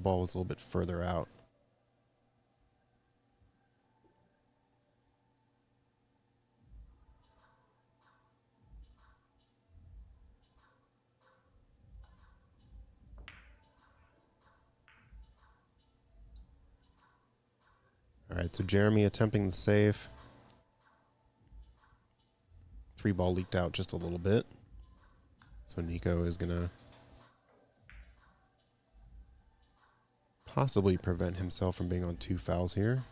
ball was a little bit further out. All right, so Jeremy attempting the save. 3 ball leaked out just a little bit. So Niko is going to possibly prevent himself from being on 2 fouls here.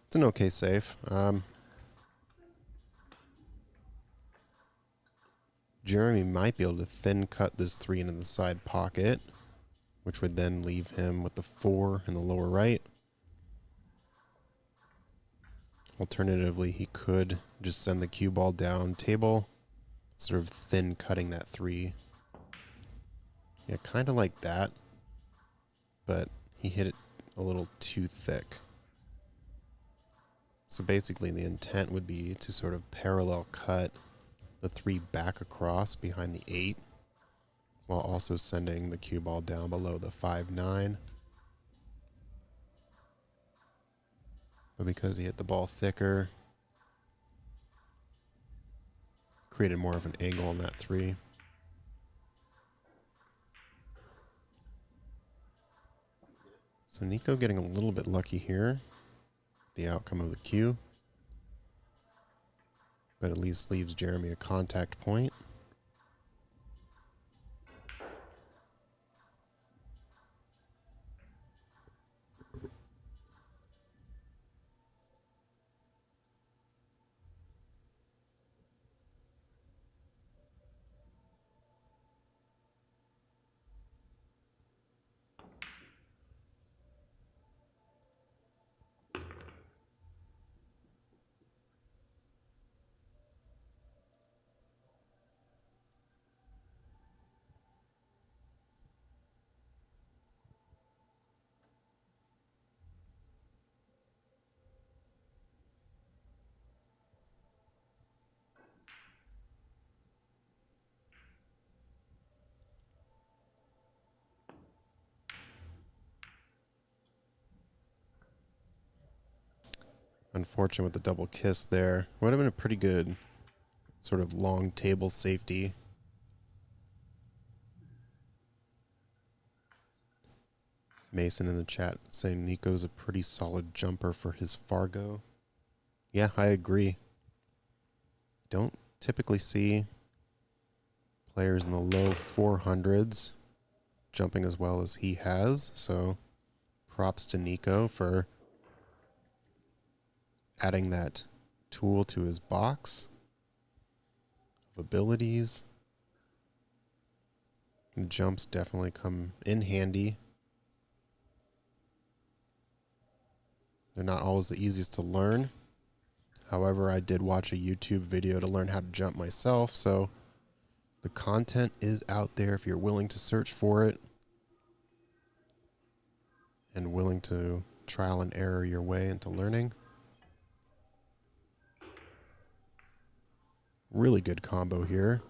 It's an okay save. Jeremy might be able to thin cut this 3 into the side pocket, which would then leave him with the 4 in the lower right. Alternatively, he could just send the cue ball down table, sort of thin cutting that 3. Yeah, kind of like that, but he hit it a little too thick. So basically the intent would be to sort of parallel cut the 3 back across behind the 8 while also sending the cue ball down below the 5-9. But because he hit the ball thicker, created more of an angle on that 3. So Niko getting a little bit lucky here, the outcome of the cue, but at least leaves Jeremy a contact point. Unfortunate with the double kiss there. Would have been a pretty good sort of long table safety. Mason in the chat saying Niko's a pretty solid jumper for his Fargo. Yeah, I agree. Don't typically see players in the low 400s jumping as well as he has, so props to Niko for adding that tool to his box of abilities. And jumps definitely come in handy. They're not always the easiest to learn. However, I did watch a YouTube video to learn how to jump myself, so the content is out there if you're willing to search for it and willing to trial and error your way into learning. Really good combo here.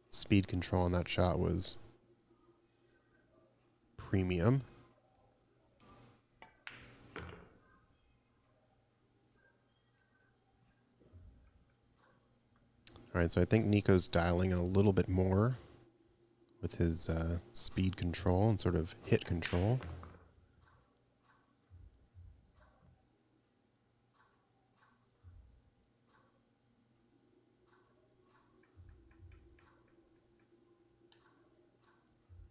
Speed control on that shot was premium. All right, so I think Niko's dialing in a little bit more with his speed control and sort of hit control.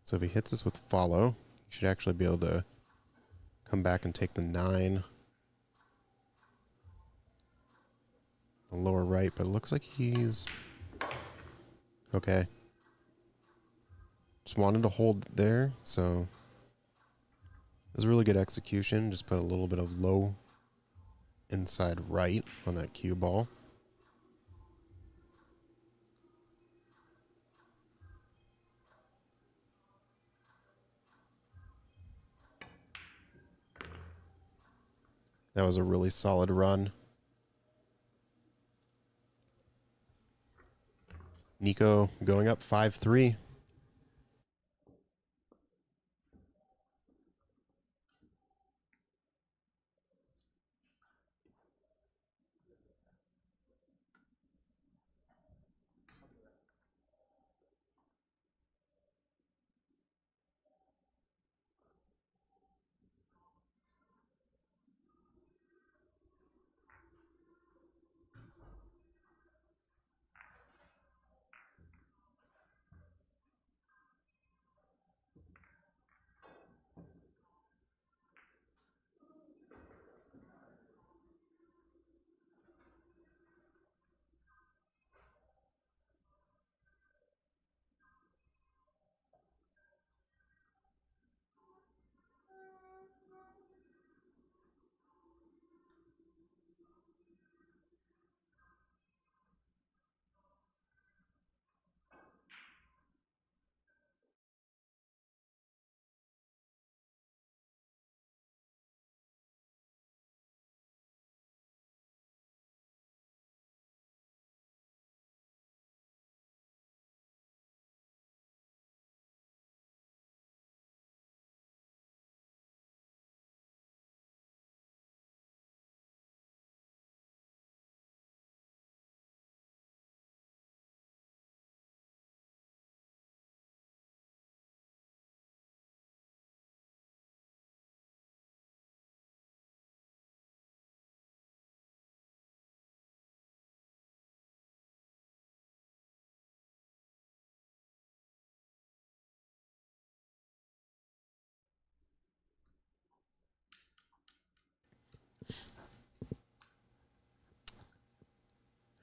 So if he hits us with follow, he should actually be able to come back and take the 9. The lower right, but it looks like he's... Okay. Just wanted to hold there, so... It was really good execution. Just put a little bit of low inside right on that cue ball. That was a really solid run. Niko going up 5-3.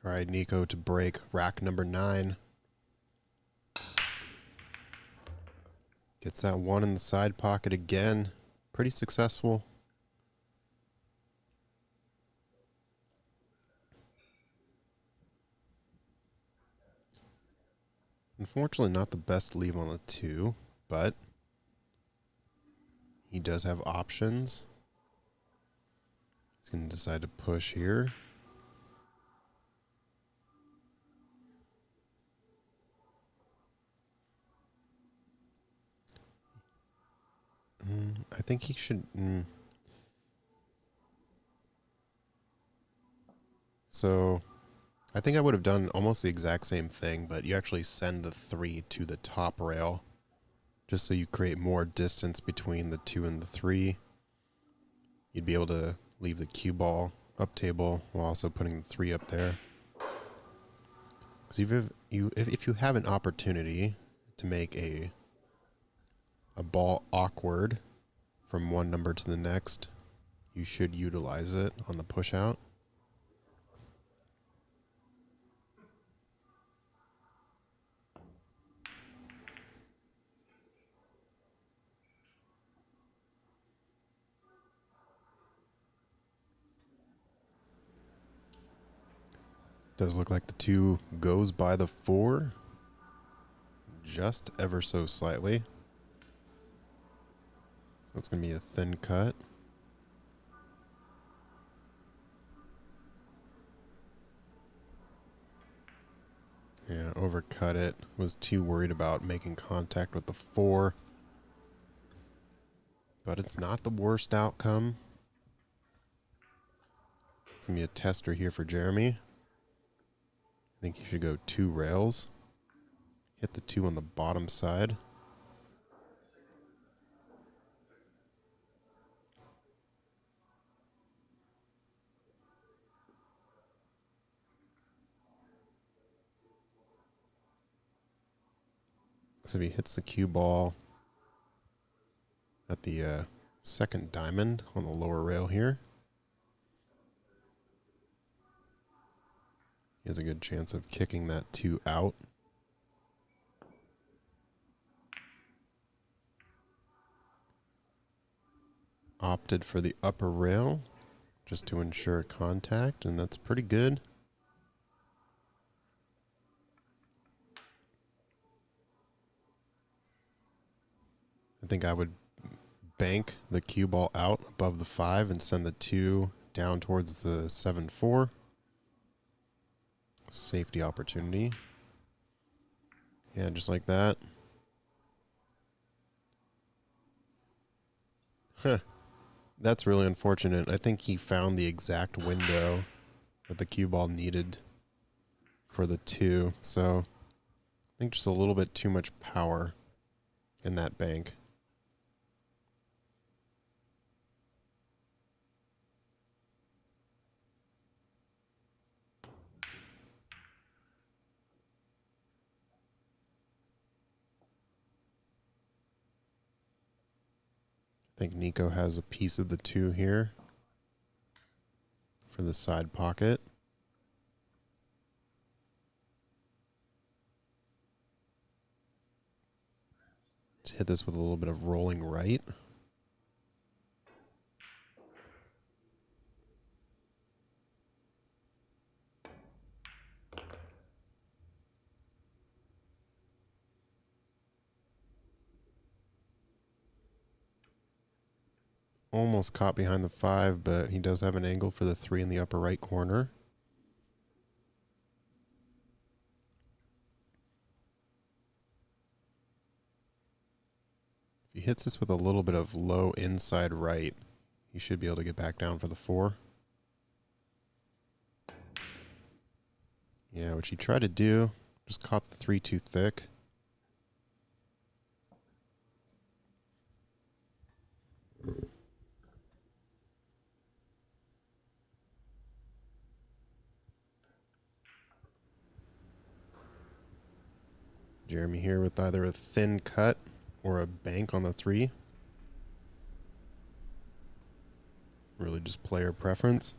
All right, Niko to break rack number 9. Gets that 1 in the side pocket again. Pretty successful. Unfortunately, not the best leave on the 2, but he does have options. He's going to decide to push here. I think he should... So I think I would have done almost the exact same thing, but you actually send the 3 to the top rail just so you create more distance between the 2 and the 3. You'd be able to leave the cue ball up table while also putting the 3 up there. Because if you have an opportunity to make a ball awkward from one number to the next, you should utilize it on the push out. Does look like the 2 goes by the 4 just ever so slightly. So it's going to be a thin cut. Yeah, overcut it. Was too worried about making contact with the 4. But it's not the worst outcome. It's going to be a tester here for Jeremy. I think you should go 2 rails. Hit the 2 on the bottom side. So if he hits the cue ball at the second diamond on the lower rail here, he has a good chance of kicking that 2 out. Opted for the upper rail just to ensure contact, and that's pretty good. I think I would bank the cue ball out above the 5 and send the 2 down towards the 7-4. Safety opportunity. Yeah, just like that. Huh. That's really unfortunate. I think he found the exact window that the cue ball needed for the 2. So I think just a little bit too much power in that bank. I think Niko has a piece of the 2 here for the side pocket. Let's hit this with a little bit of rolling right. Almost caught behind the 5, but he does have an angle for the 3 in the upper right corner. If he hits this with a little bit of low inside right, he should be able to get back down for the 4. Yeah, which he tried to do, just caught the 3 too thick. Jeremy here with either a thin cut or a bank on the 3. Really just player preference.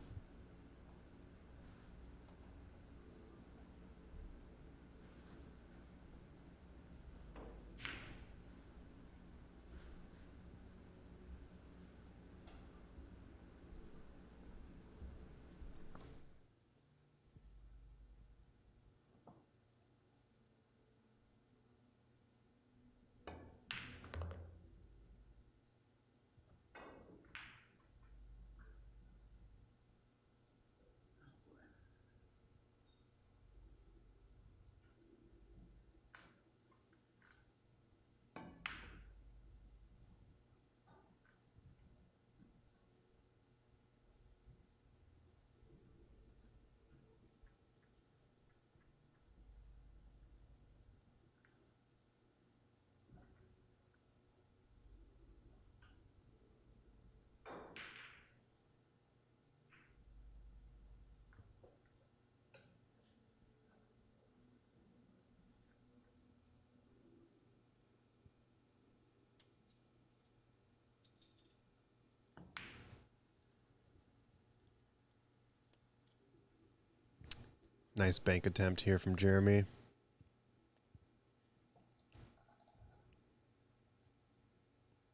Nice bank attempt here from Jeremy.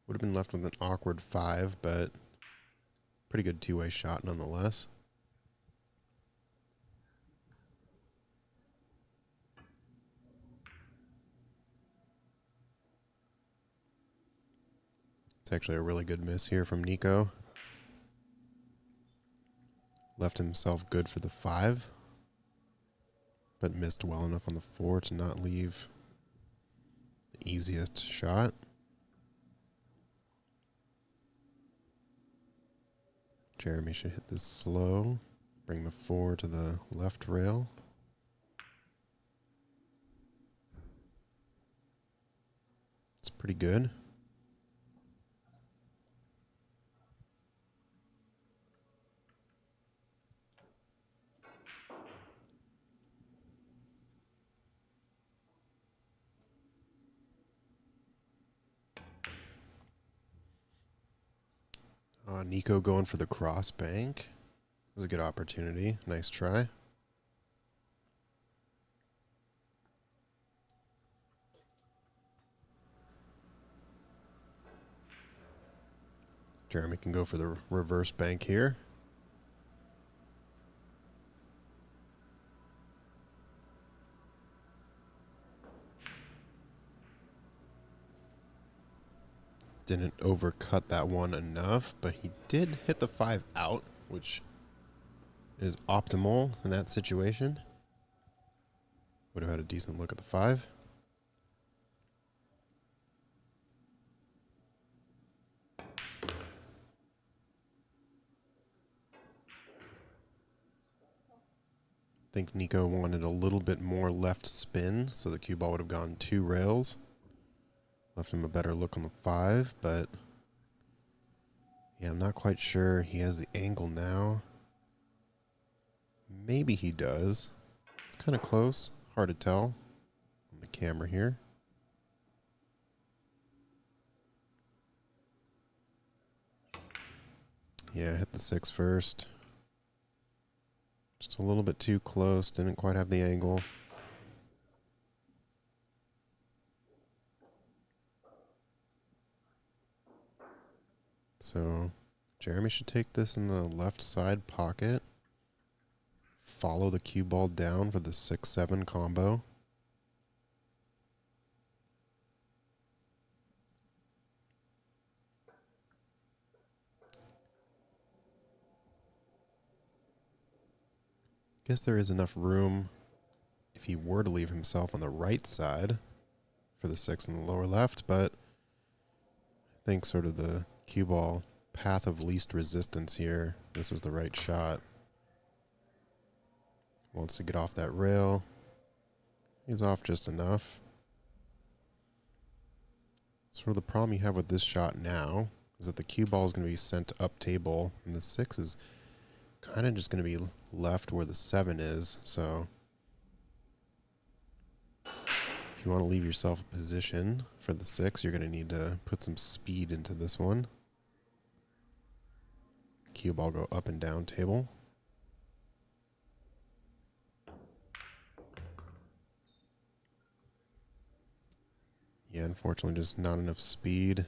Would have been left with an awkward 5, but pretty good two-way shot nonetheless. It's actually a really good miss here from Niko. Left himself good for the 5, but missed well enough on the 4 to not leave the easiest shot. Jeremy should hit this slow. Bring the 4 to the left rail. It's pretty good. Niko going for the cross bank. It was a good opportunity. Nice try. Jeremy can go for the reverse bank here. Didn't overcut that one enough, but he did hit the 5 out, which is optimal in that situation. Would have had a decent look at the 5. I think Niko wanted a little bit more left spin, so the cue ball would have gone 2 rails. Left him a better look on the 5, but yeah, I'm not quite sure he has the angle now. Maybe he does. It's kind of close. Hard to tell on the camera here. Yeah, hit the 6 first. Just a little bit too close. Didn't quite have the angle. So Jeremy should take this in the left side pocket. Follow the cue ball down for the 6-7 combo. Guess there is enough room if he were to leave himself on the right side for the 6 in the lower left, but I think sort of the cue ball path of least resistance here. This is the right shot. Wants to get off that rail. He's off just enough. Sort of the problem you have with this shot now is that the cue ball is going to be sent up table, and the 6 is kind of just going to be left where the 7 is. So if you want to leave yourself a position for the 6, you're going to need to put some speed into this one. Cue ball go up and down table. Yeah, unfortunately, just not enough speed.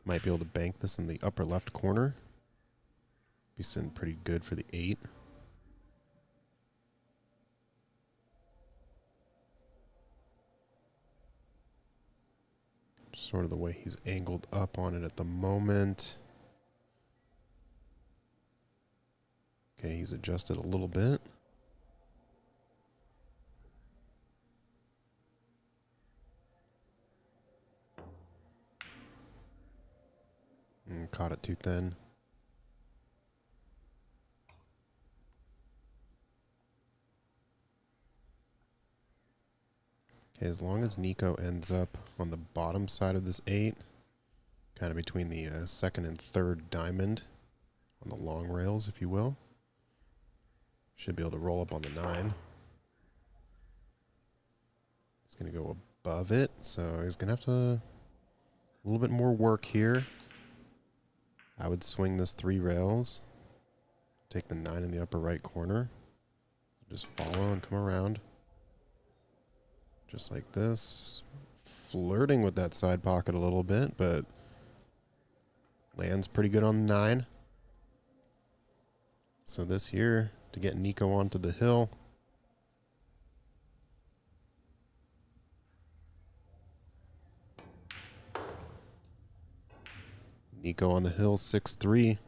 Might be able to bank this in the upper left corner. Be sitting pretty good for the 8. Sort of the way he's angled up on it at the moment. Okay, he's adjusted a little bit. And caught it too thin. Okay, as long as Niko ends up on the bottom side of this 8, kind of between the 2nd and 3rd diamond on the long rails, if you will, should be able to roll up on the 9. He's going to go above it, so he's going to have to a little bit more work here. I would swing this 3 rails. Take the 9 in the upper right corner. Just follow and come around. Just like this. Flirting with that side pocket a little bit, but lands pretty good on the 9. So this here, to get Niko onto the hill. Niko on the hill, 6-3.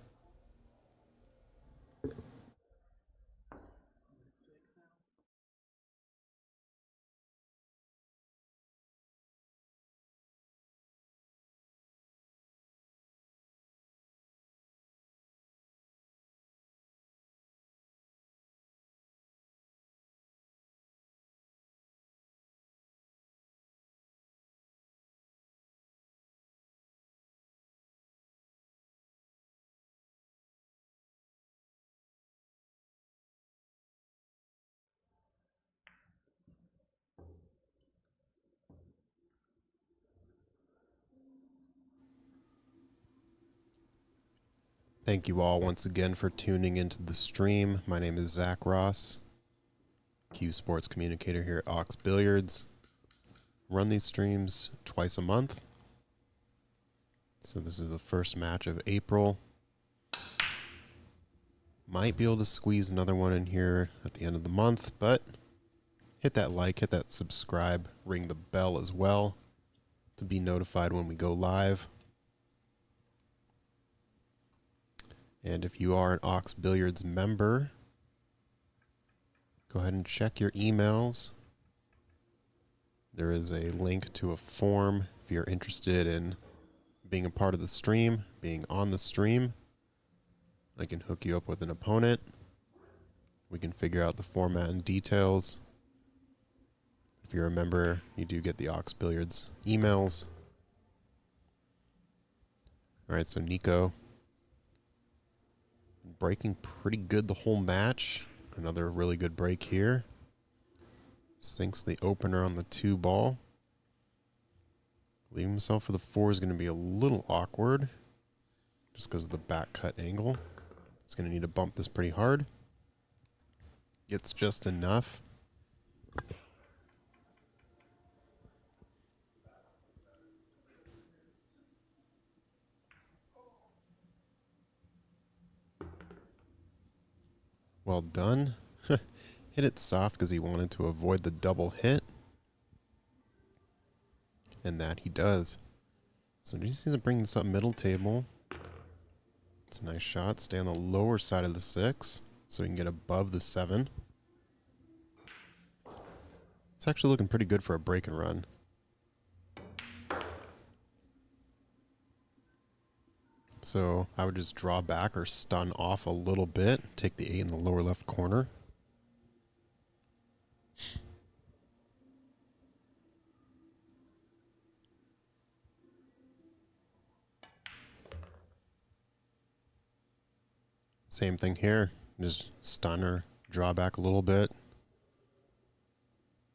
Thank you all once again for tuning into the stream. My name is Zach Ross, Q Sports Communicator here at Ox Billiards. Run these streams twice a month. So this is the first match of April. Might be able to squeeze another one in here at the end of the month, but hit that like, hit that subscribe, ring the bell as well to be notified when we go live. And if you are an Ox Billiards member, go ahead and check your emails. There is a link to a form if you're interested in being a part of the stream, being on the stream. I can hook you up with an opponent. We can figure out the format and details. If you're a member, you do get the Ox Billiards emails. All right, so Niko breaking pretty good the whole match. Another really good break here. Sinks the opener on the 2 ball. Leaving himself for the 4 is going to be a little awkward just because of the back cut angle. He's going to need to bump this pretty hard. Gets just enough. Well done. Hit it soft because he wanted to avoid the double hit. And that he does. So he just needs to bring this up middle table. It's a nice shot. Stay on the lower side of the 6 so he can get above the 7. It's actually looking pretty good for a break and run. So I would just draw back or stun off a little bit. Take the 8 in the lower left corner. Same thing here. Just stun or draw back a little bit.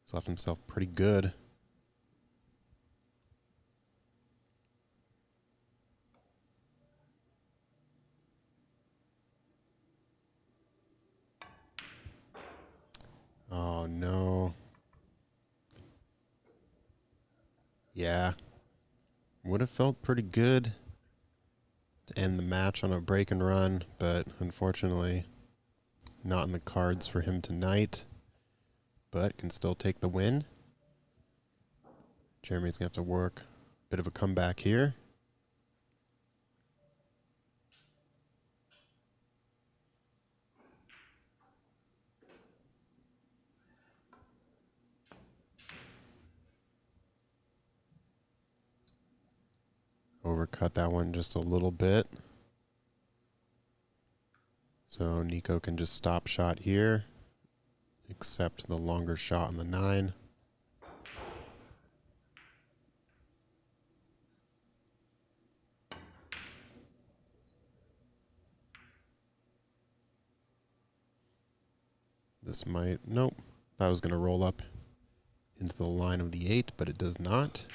He's left himself pretty good. Oh, no. Yeah. Would have felt pretty good to end the match on a break and run, but unfortunately not in the cards for him tonight. But can still take the win. Jeremy's going to have to work a bit of a comeback here. Overcut that one just a little bit. So Niko can just stop shot here. Accept the longer shot on the 9. This might, nope. Thought I was going to roll up into the line of the 8, but it does not.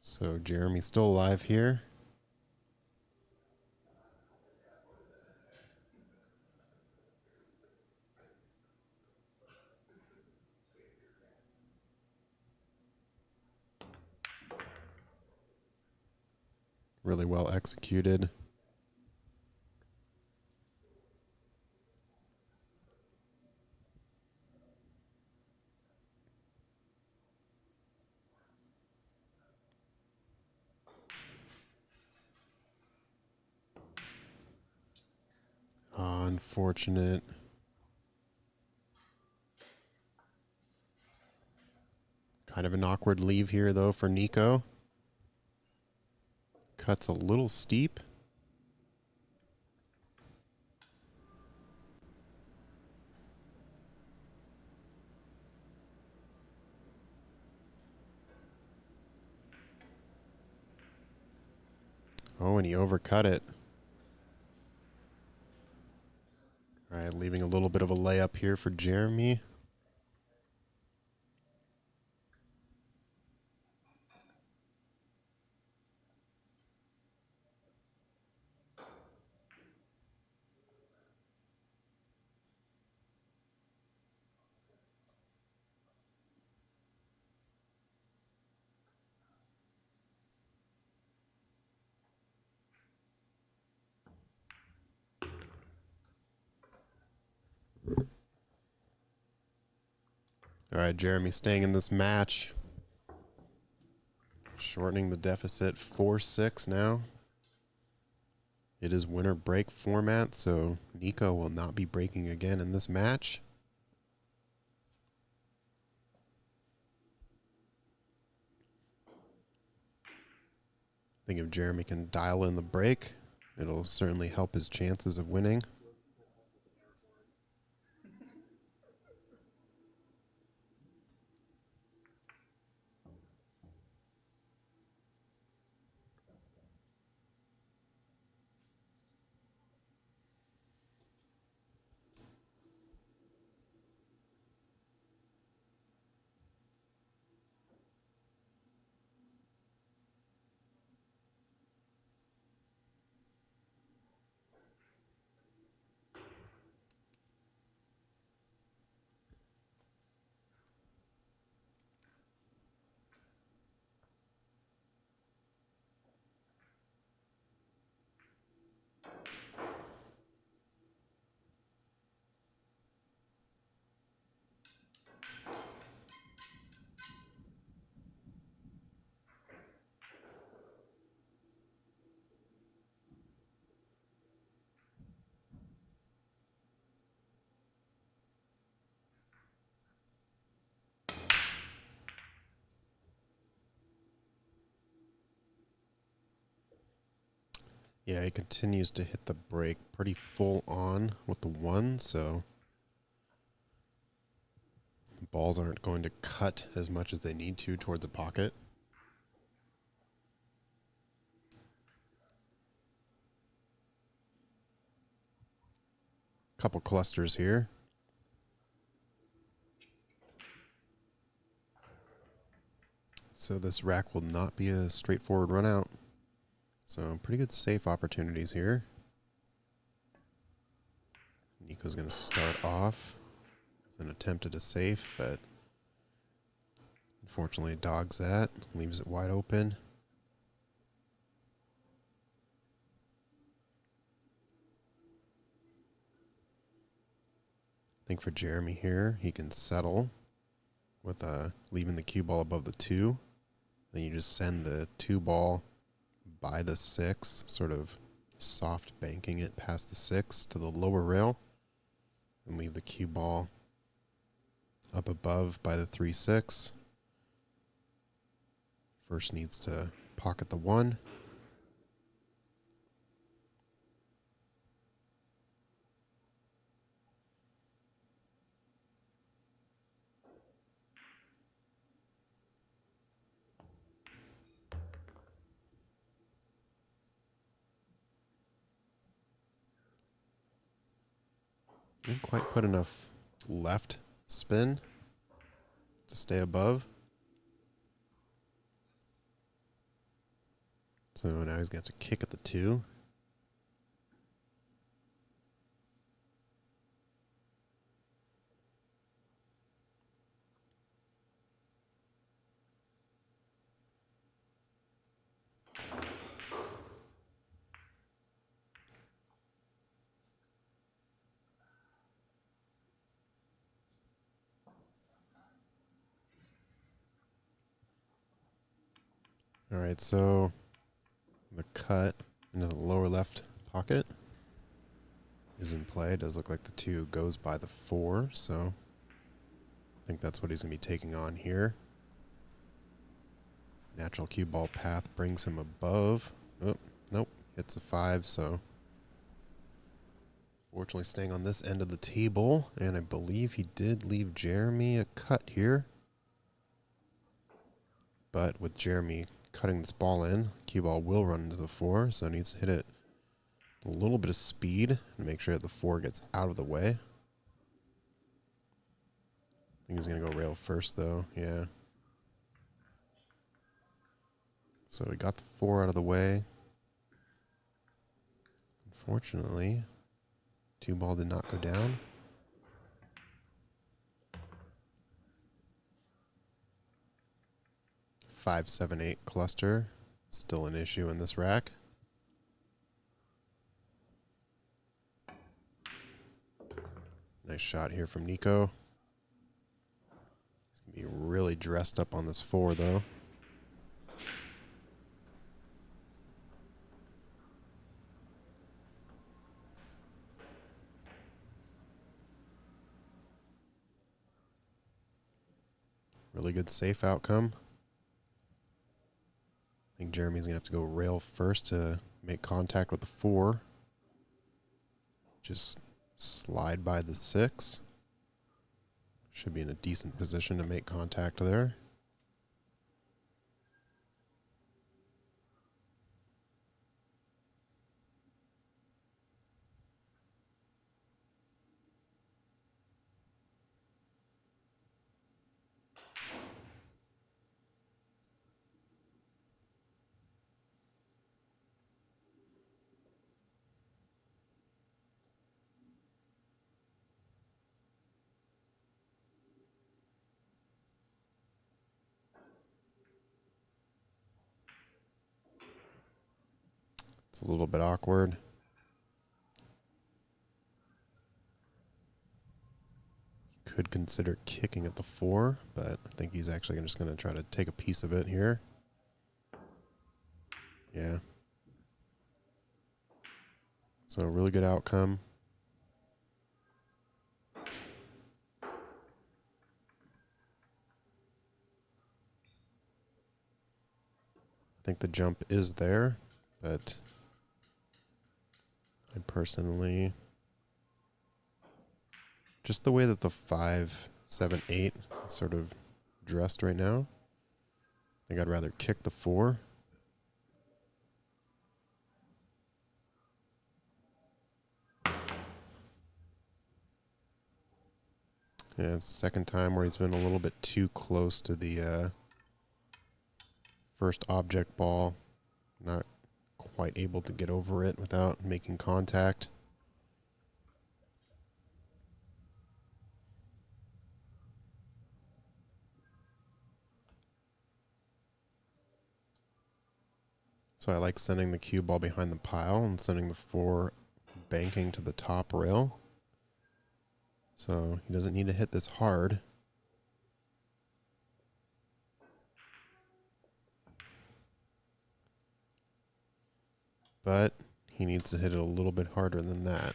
So Jeremy's still alive here. Really well executed. Unfortunate. Kind of an awkward leave here, though, for Niko. Cuts a little steep. Oh, and he overcut it. All right, leaving a little bit of a layup here for Jeremy. All right, Jeremy staying in this match. Shortening the deficit 4-6 now. It is winner break format, so Niko will not be breaking again in this match. I think if Jeremy can dial in the break, it'll certainly help his chances of winning. Yeah, he continues to hit the break pretty full on with the one, so the balls aren't going to cut as much as they need to towards the pocket. Couple clusters here. So this rack will not be a straightforward run out. So pretty good safe opportunities here. Niko's going to start off with an attempt at a safe, but unfortunately dogs that, leaves it wide open. I think for Jeremy here, he can settle with leaving the cue ball above the 2. Then you just send the 2 ball by the 6, sort of soft banking it past the 6 to the lower rail, and leave the cue ball up above by the 3-6. First needs to pocket the 1. Didn't quite put enough left spin to stay above. So now he's got to kick at the 2. All right, so the cut into the lower left pocket is in play. It does look like the 2 goes by the 4, so I think that's what he's going to be taking on here. Natural cue ball path brings him above. Oh, nope, hits a 5, so fortunately staying on this end of the table, and I believe he did leave Jeremy a cut here. But with Jeremy cutting this ball in, cue ball will run into the 4, so it needs to hit it a little bit of speed and make sure that the 4 gets out of the way. I think he's going to go rail first, though. Yeah. So we got the 4 out of the way. Unfortunately, 2 ball did not go down. Five, 7, 8 cluster. Still an issue in this rack. Nice shot here from Niko. He's going to be really dressed up on this 4, though. Really good safe outcome. I think Jeremy's going to have to go rail first to make contact with the 4. Just slide by the 6. Should be in a decent position to make contact there. It's a little bit awkward. Could consider kicking at the 4, but I think he's actually just going to try to take a piece of it here. Yeah. So really good outcome. I think the jump is there, but I personally, just the way that the 5, 7, 8 is sort of dressed right now, I think I'd rather kick the 4. Yeah, it's the second time where he's been a little bit too close to the first object ball. Not quite able to get over it without making contact. So I like sending the cue ball behind the pile and sending the 4 banking to the top rail. So he doesn't need to hit this hard. But he needs to hit it a little bit harder than that.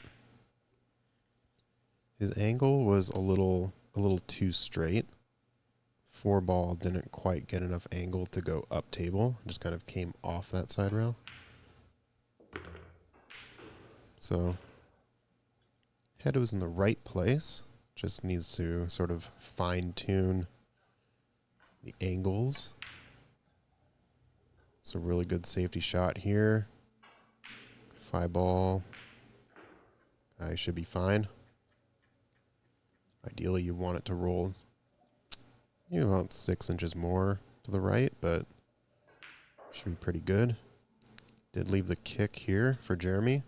His angle was a little too straight. 4 ball didn't quite get enough angle to go up table. Just kind of came off that side rail. So head was in the right place. Just needs to sort of fine tune the angles. It's a really good safety shot here. 5 ball. I should be fine. Ideally, you want it to roll, about 6 inches more to the right, but should be pretty good. Did leave the kick here for Jeremy.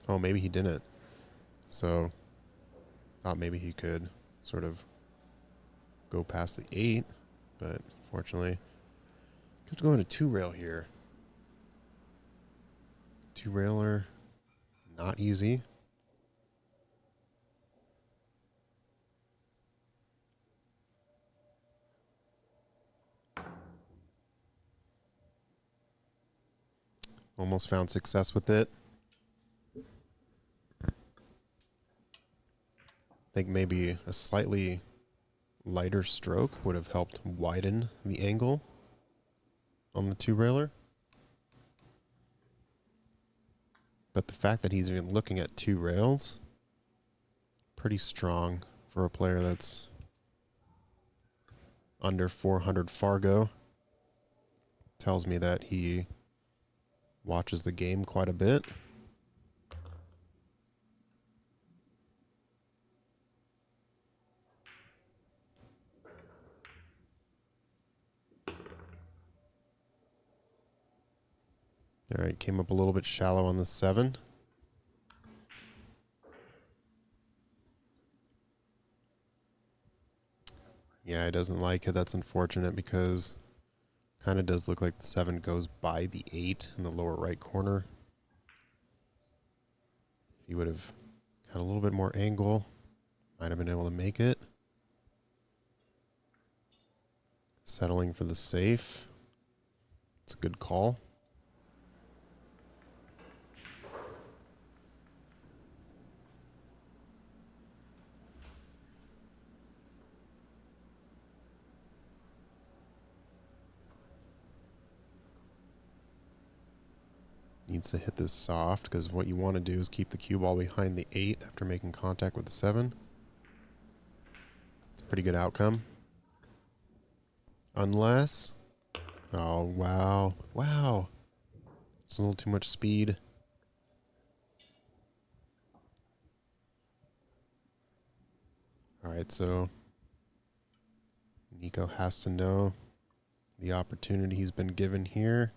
Oh, maybe he didn't. So, thought maybe he could sort of go past the 8, but fortunately, have to go into 2 rail here. 2 railer, not easy. Almost found success with it. I think maybe a slightly lighter stroke would have helped widen the angle on the two-railer. But the fact that he's even looking at two rails, pretty strong for a player that's under 400 Fargo. Tells me that he watches the game quite a bit. All right, came up a little bit shallow on the 7. Yeah, he doesn't like it. That's unfortunate because kind of does look like the 7 goes by the 8 in the lower right corner. If he would have had a little bit more angle, might have been able to make it. Settling for the safe. It's a good call. Needs to hit this soft because what you want to do is keep the cue ball behind the 8 after making contact with the 7. It's a pretty good outcome. Unless... Oh, wow. Wow. It's a little too much speed. All right, so Niko has to know the opportunity he's been given here.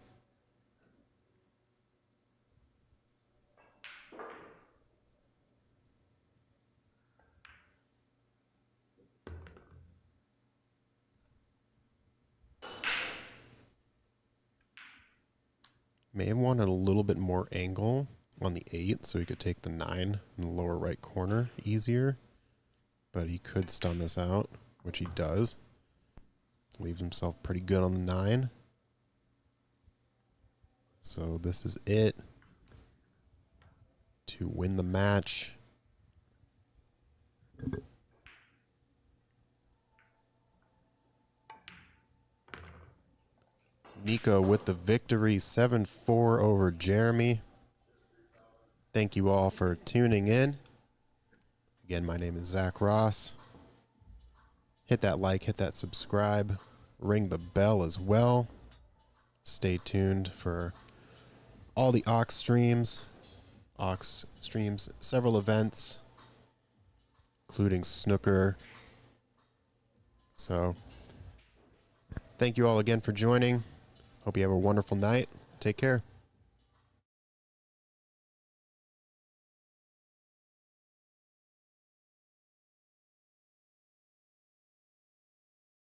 May have wanted a little bit more angle on the 8 so he could take the 9 in the lower right corner easier. But he could stun this out, which he does. Leaves himself pretty good on the 9. So this is it to win the match. Niko with the victory, 7-4 over Jeremy. Thank you all for tuning in. Again, my name is Zach Ross. Hit that like, hit that subscribe, ring the bell as well. Stay tuned for all the Ox streams. Ox streams several events, including snooker. So, thank you all again for joining. Hope you have a wonderful night. Take care.